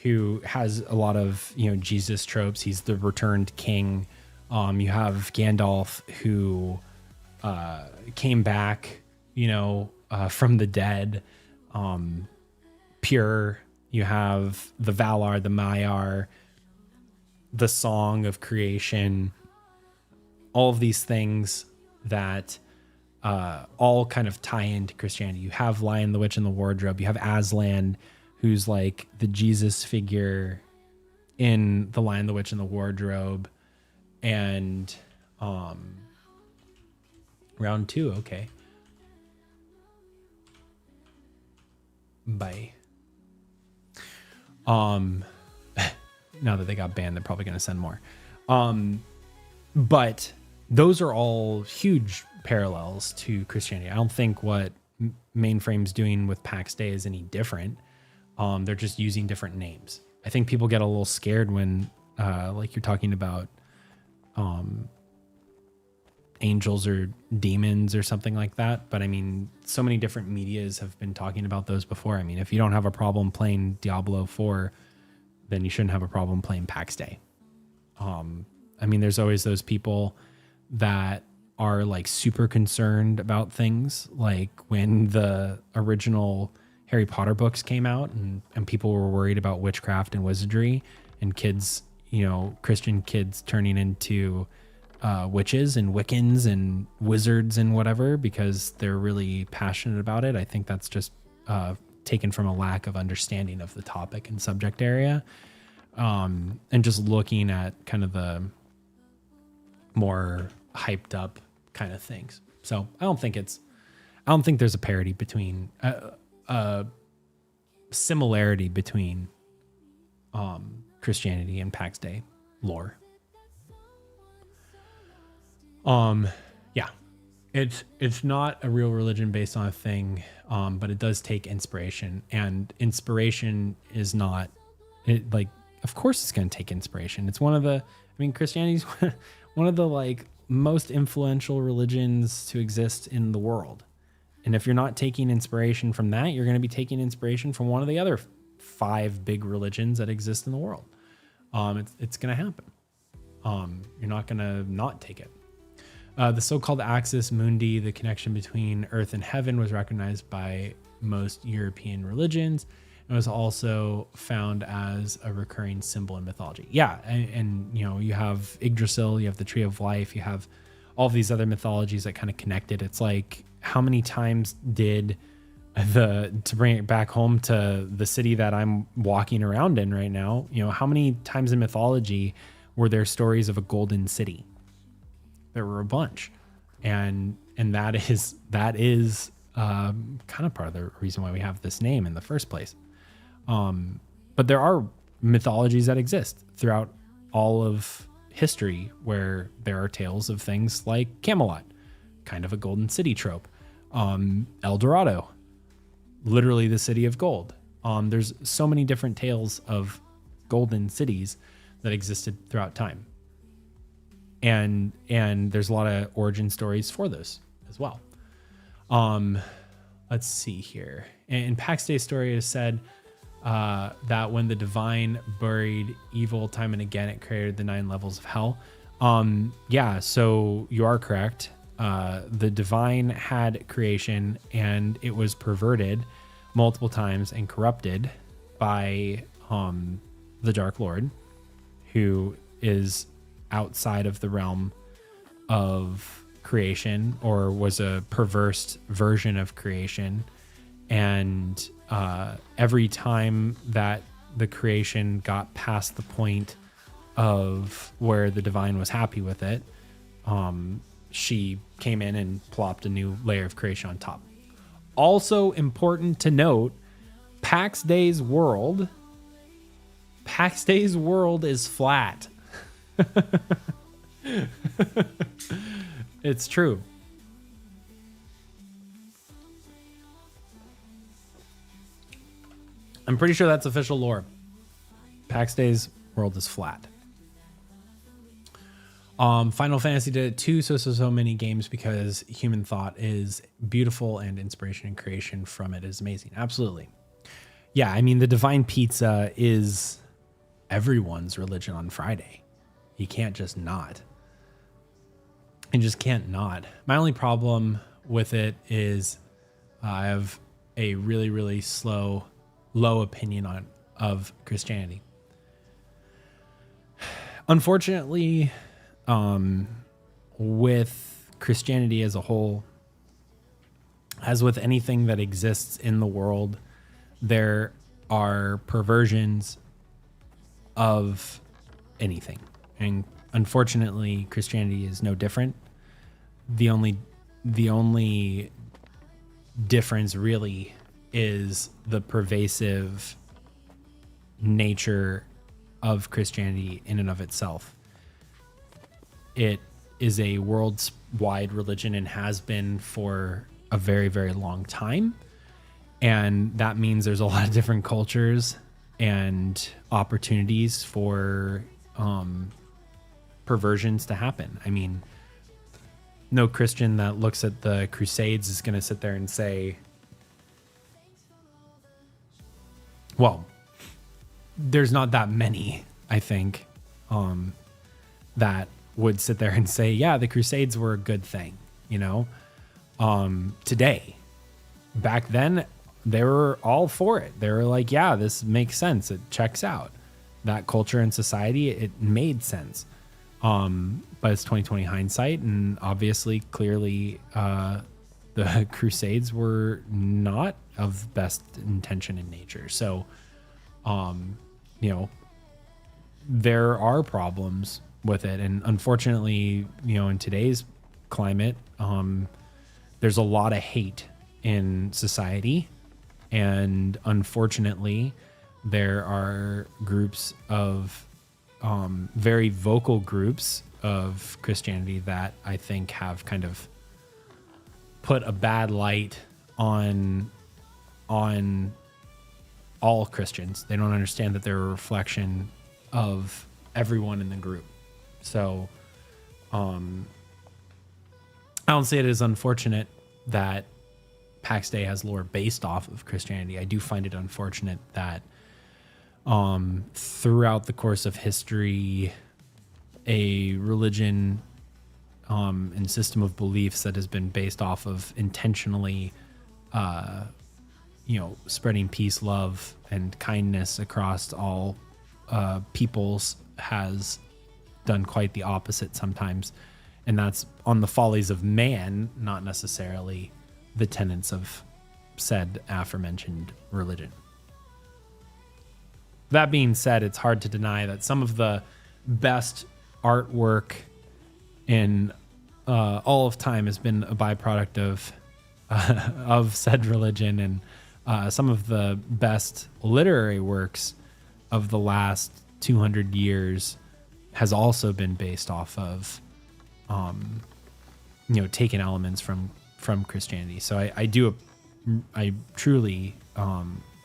who has a lot of, Jesus tropes. He's the returned king. You have Gandalf, who came back, from the dead, pure. You have the Valar, the Maiar, the Song of Creation, all of these things that all kind of tie into Christianity. You have Lion, the Witch, and the Wardrobe. You have Aslan, who's like the Jesus figure in the Lion, the Witch, and the Wardrobe. And round 2, okay. Bye. Now that they got banned, they're probably going to send more. But those are all huge parallels to Christianity. I don't think what Mainframe's doing with Pax Dei is any different. They're just using different names. I think people get a little scared when, like you're talking about, angels or demons or something like that. But I mean, so many different medias have been talking about those before. I mean, if you don't have a problem playing Diablo 4, then you shouldn't have a problem playing Pax Dei. I mean, there's always those people that are like super concerned about things, like when the original Harry Potter books came out and people were worried about witchcraft and wizardry and kids, Christian kids turning into witches and Wiccans and wizards and whatever, because they're really passionate about it. I think that's just taken from a lack of understanding of the topic and subject area, and just looking at kind of the more hyped up kind of things. So I don't think there's a parity between similarity between Christianity and Pax Dei lore. Yeah, it's not a real religion based on a thing, but it does take inspiration, and inspiration is not it, like, of course it's going to take inspiration. It's Christianity's one of the like most influential religions to exist in the world. And if you're not taking inspiration from that, you're going to be taking inspiration from one of the other 5 big religions that exist in the world. It's going to happen. You're not going to not take it. The so-called axis mundi, the connection between earth and heaven, was recognized by most European religions and was also found as a recurring symbol in mythology. Yeah, and you know, you have Yggdrasil, you have the Tree of Life, you have all of these other mythologies that kind of connect it. It's like, how many times did to bring it back home to the city that I'm walking around in right now, you know, how many times in mythology were there stories of a golden city? There were a bunch. And that is kind of part of the reason why we have this name in the first place. But there are mythologies that exist throughout all of history where there are tales of things like Camelot, kind of a golden city trope. El Dorado, literally the city of gold. There's so many different tales of golden cities that existed throughout time. And there's a lot of origin stories for those as well. Let's see here. In Pax Dei story, it is said that when the divine buried evil time and again, it created the 9 levels of hell. Yeah, so you are correct. The divine had creation and it was perverted multiple times and corrupted by the Dark Lord, who is outside of the realm of creation, or was a perverse version of creation. And every time that the creation got past the point of where the divine was happy with it, she came in and plopped a new layer of creation on top. Also important to note, Pax Dei's world is flat. It's true. I'm pretty sure that's official lore. Pax Dei's world is flat. Final Fantasy did it too, so many games, because human thought is beautiful and inspiration and creation from it is amazing. Absolutely. Yeah, I mean, the divine pizza is everyone's religion on Friday. You can't just not. You just can't not. My only problem with it is I have a really, really low opinion of Christianity. Unfortunately, with Christianity as a whole, as with anything that exists in the world, there are perversions of anything. And unfortunately, Christianity is no different. The only difference really is the pervasive nature of Christianity in and of itself. It is a worldwide religion and has been for a very, very long time. And that means there's a lot of different cultures and opportunities for perversions to happen. I mean, no Christian that looks at the Crusades is going to sit there and say, well, there's not that many, I think, that would sit there and say, yeah, the Crusades were a good thing, you know? Today, back then, they were all for it. They were like, yeah, this makes sense. It checks out. That culture and society, it made sense. But it's 2020 hindsight, and obviously, clearly, the Crusades were not of best intention in nature. So, you know, there are problems with it. And unfortunately, you know, in today's climate, there's a lot of hate in society. And unfortunately, there are groups of very vocal groups of Christianity that I think have kind of put a bad light on all Christians. They don't understand that they're a reflection of everyone in the group. So I don't see it as unfortunate that Pax Dei has lore based off of Christianity. I do find it unfortunate that throughout the course of history, a religion and system of beliefs that has been based off of intentionally, spreading peace, love, and kindness across all peoples has done quite the opposite sometimes. And that's on the follies of man, not necessarily the tenets of said aforementioned religion. That being said, it's hard to deny that some of the best artwork in all of time has been a byproduct of said religion, and some of the best literary works of the last 200 years has also been based off of taken elements from Christianity. So I truly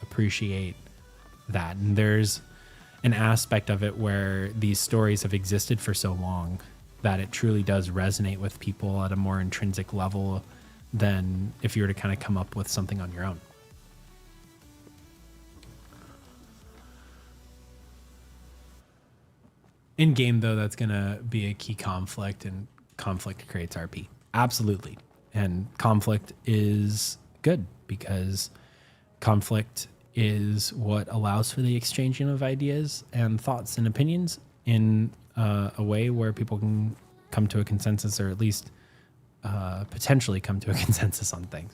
appreciate that. And there's an aspect of it where these stories have existed for so long that it truly does resonate with people at a more intrinsic level than if you were to kind of come up with something on your own. In game, though, that's going to be a key conflict, and conflict creates RP. Absolutely. And conflict is good because conflict is what allows for the exchanging of ideas and thoughts and opinions in a way where people can come to a consensus, or at least potentially come to a consensus on things.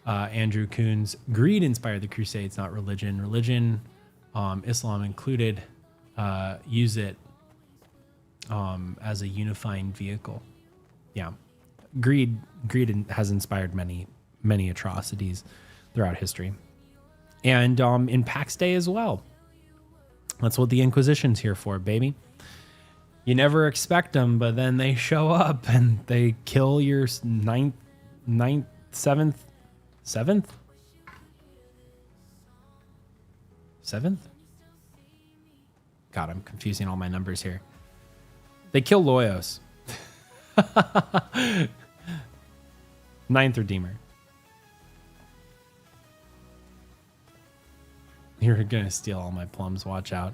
Andrew Kuhn's greed inspired the Crusades, not religion. Religion, Islam included, use it as a unifying vehicle. Yeah. Greed has inspired many atrocities throughout history. And in Pax Dei as well. That's what the Inquisition's here for, baby. You never expect them, but then they show up and they kill your seventh? God, I'm confusing all my numbers here. They kill Loyos. Ninth Redeemer. You're going to steal all my plums. Watch out.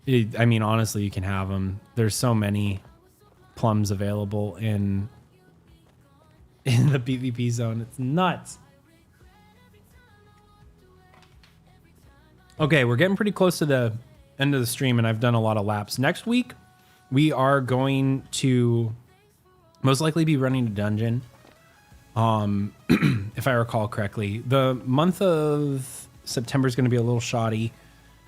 Honestly, you can have them. There's so many plums available in the PvP zone. It's nuts. Okay, we're getting pretty close to the end of the stream, and I've done a lot of laps. Next week, we are going to most likely be running a dungeon. If I recall correctly, the month of September is going to be a little shoddy.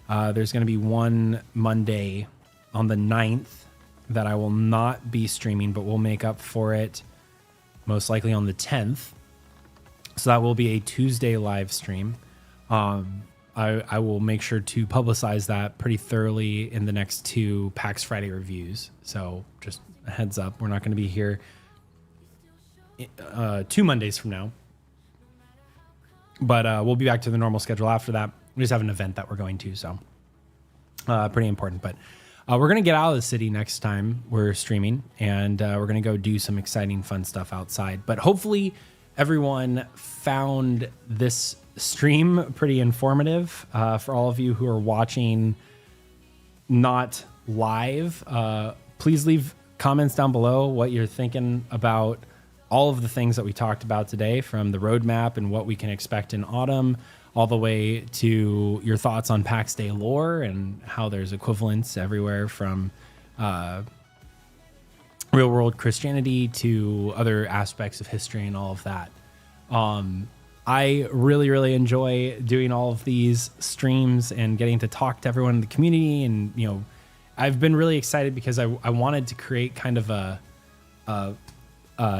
There's going to be one Monday on the 9th that I will not be streaming, but we'll make up for it most likely on the 10th. So that will be a Tuesday live stream. I will make sure to publicize that pretty thoroughly in the next 2 PAX Friday reviews. So just a heads up, we're not going to be here 2 Mondays from now. But we'll be back to the normal schedule after that. We just have an event that we're going to, so pretty important. But we're going to get out of the city next time we're streaming, and we're going to go do some exciting, fun stuff outside. But hopefully everyone found this stream pretty informative. For all of you who are watching not live, please leave comments down below what you're thinking about all of the things that we talked about today, from the roadmap and what we can expect in autumn, all the way to your thoughts on Pax Dei lore and how there's equivalents everywhere from real world Christianity to other aspects of history and all of that. I really, really enjoy doing all of these streams and getting to talk to everyone in the community. And, I've been really excited because I wanted to create kind of a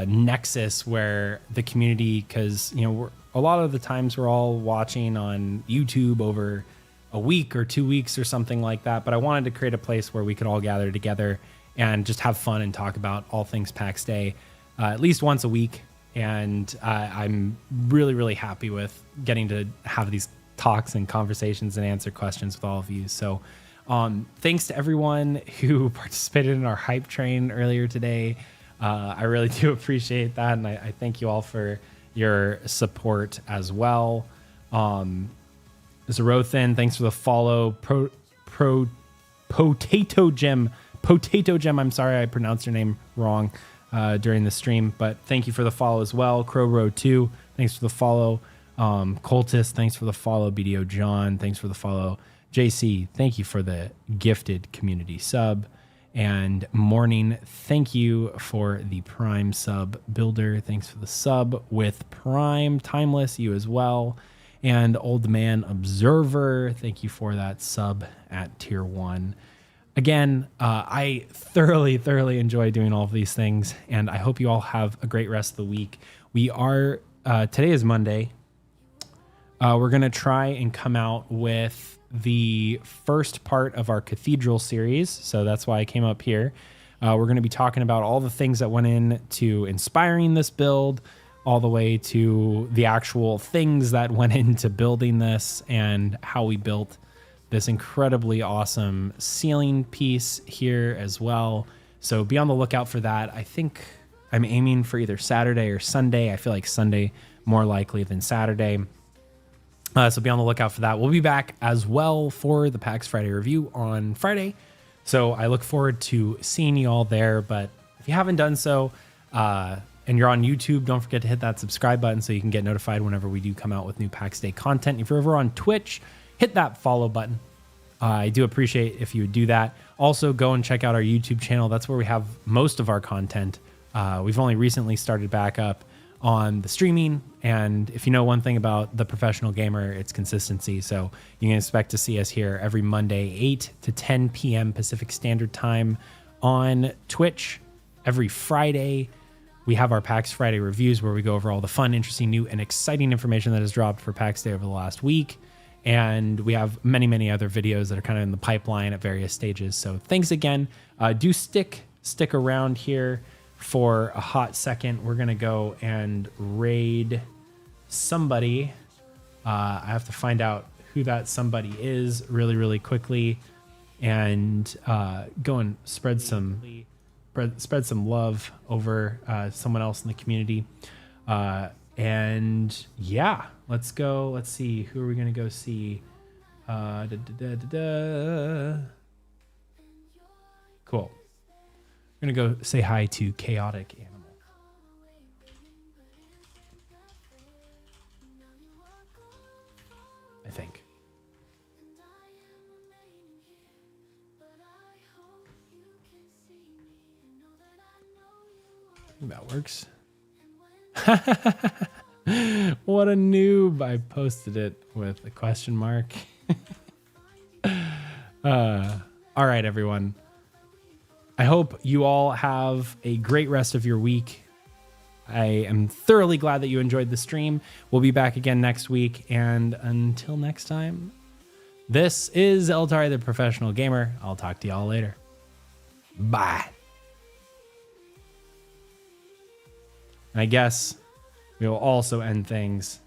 nexus where the community, because a lot of the times we're all watching on YouTube over a week or 2 weeks or something like that, but I wanted to create a place where we could all gather together and just have fun and talk about all things Pax Dei at least once a week. And I'm really, really happy with getting to have these talks and conversations and answer questions with all of you. So thanks to everyone who participated in our hype train earlier today. I really do appreciate that, and I thank you all for your support as well. Zerothin, thanks for the follow. Potato Gem. I'm sorry I pronounced your name wrong during the stream, but thank you for the follow as well. Crowrow 2, thanks for the follow. Cultist, thanks for the follow. BDO John, thanks for the follow. JC, thank you for the gifted community sub. And Morning, thank you for the Prime sub. Builder, thanks for the sub with Prime. Timeless, you as well. And Old Man Observer, thank you for that sub at tier 1. Again, I thoroughly enjoy doing all of these things, and I hope you all have a great rest of the week. We are, today is Monday. We're going to try and come out with the first part of our Cathedral series, so that's why I came up here. We're going to be talking about all the things that went into inspiring this build, all the way to the actual things that went into building this and how we built this incredibly awesome ceiling piece here as well. So be on the lookout for that. I think I'm aiming for either Saturday or Sunday. I feel like Sunday more likely than Saturday. So be on the lookout for that. We'll be back as well for the PAX Friday review on Friday. So I look forward to seeing you all there. But if you haven't done so, and you're on YouTube, don't forget to hit that subscribe button so you can get notified whenever we do come out with new PAX Day content. If you're over on Twitch, hit that follow button. I do appreciate if you would do that. Also, go and check out our YouTube channel. That's where we have most of our content. We've only recently started back up on the streaming, and if you know one thing about the professional gamer, it's consistency. So you can expect to see us here every Monday, 8 to 10 p.m. Pacific Standard Time on Twitch. Every Friday, we have our PAX Friday reviews where we go over all the fun, interesting, new, and exciting information that has dropped for PAX Day over the last week. And we have many other videos that are kind of in the pipeline at various stages. So thanks again. Do stick around here for a hot second. We're gonna go and raid somebody. I have to find out who that somebody is really quickly, and go and spread some love over someone else in the community. And yeah, let's go. Let's see, who are we gonna go see? Cool. I'm gonna go say hi to Chaotic Animal. I think. That works. What a noob. I posted it with a question mark. All right, everyone. I hope you all have a great rest of your week. I am thoroughly glad that you enjoyed the stream. We'll be back again next week. And until next time, this is Eltarii, the Professional Gamer. I'll talk to y'all later. Bye. And I guess we will also end things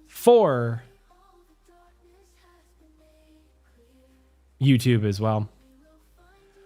for YouTube as well.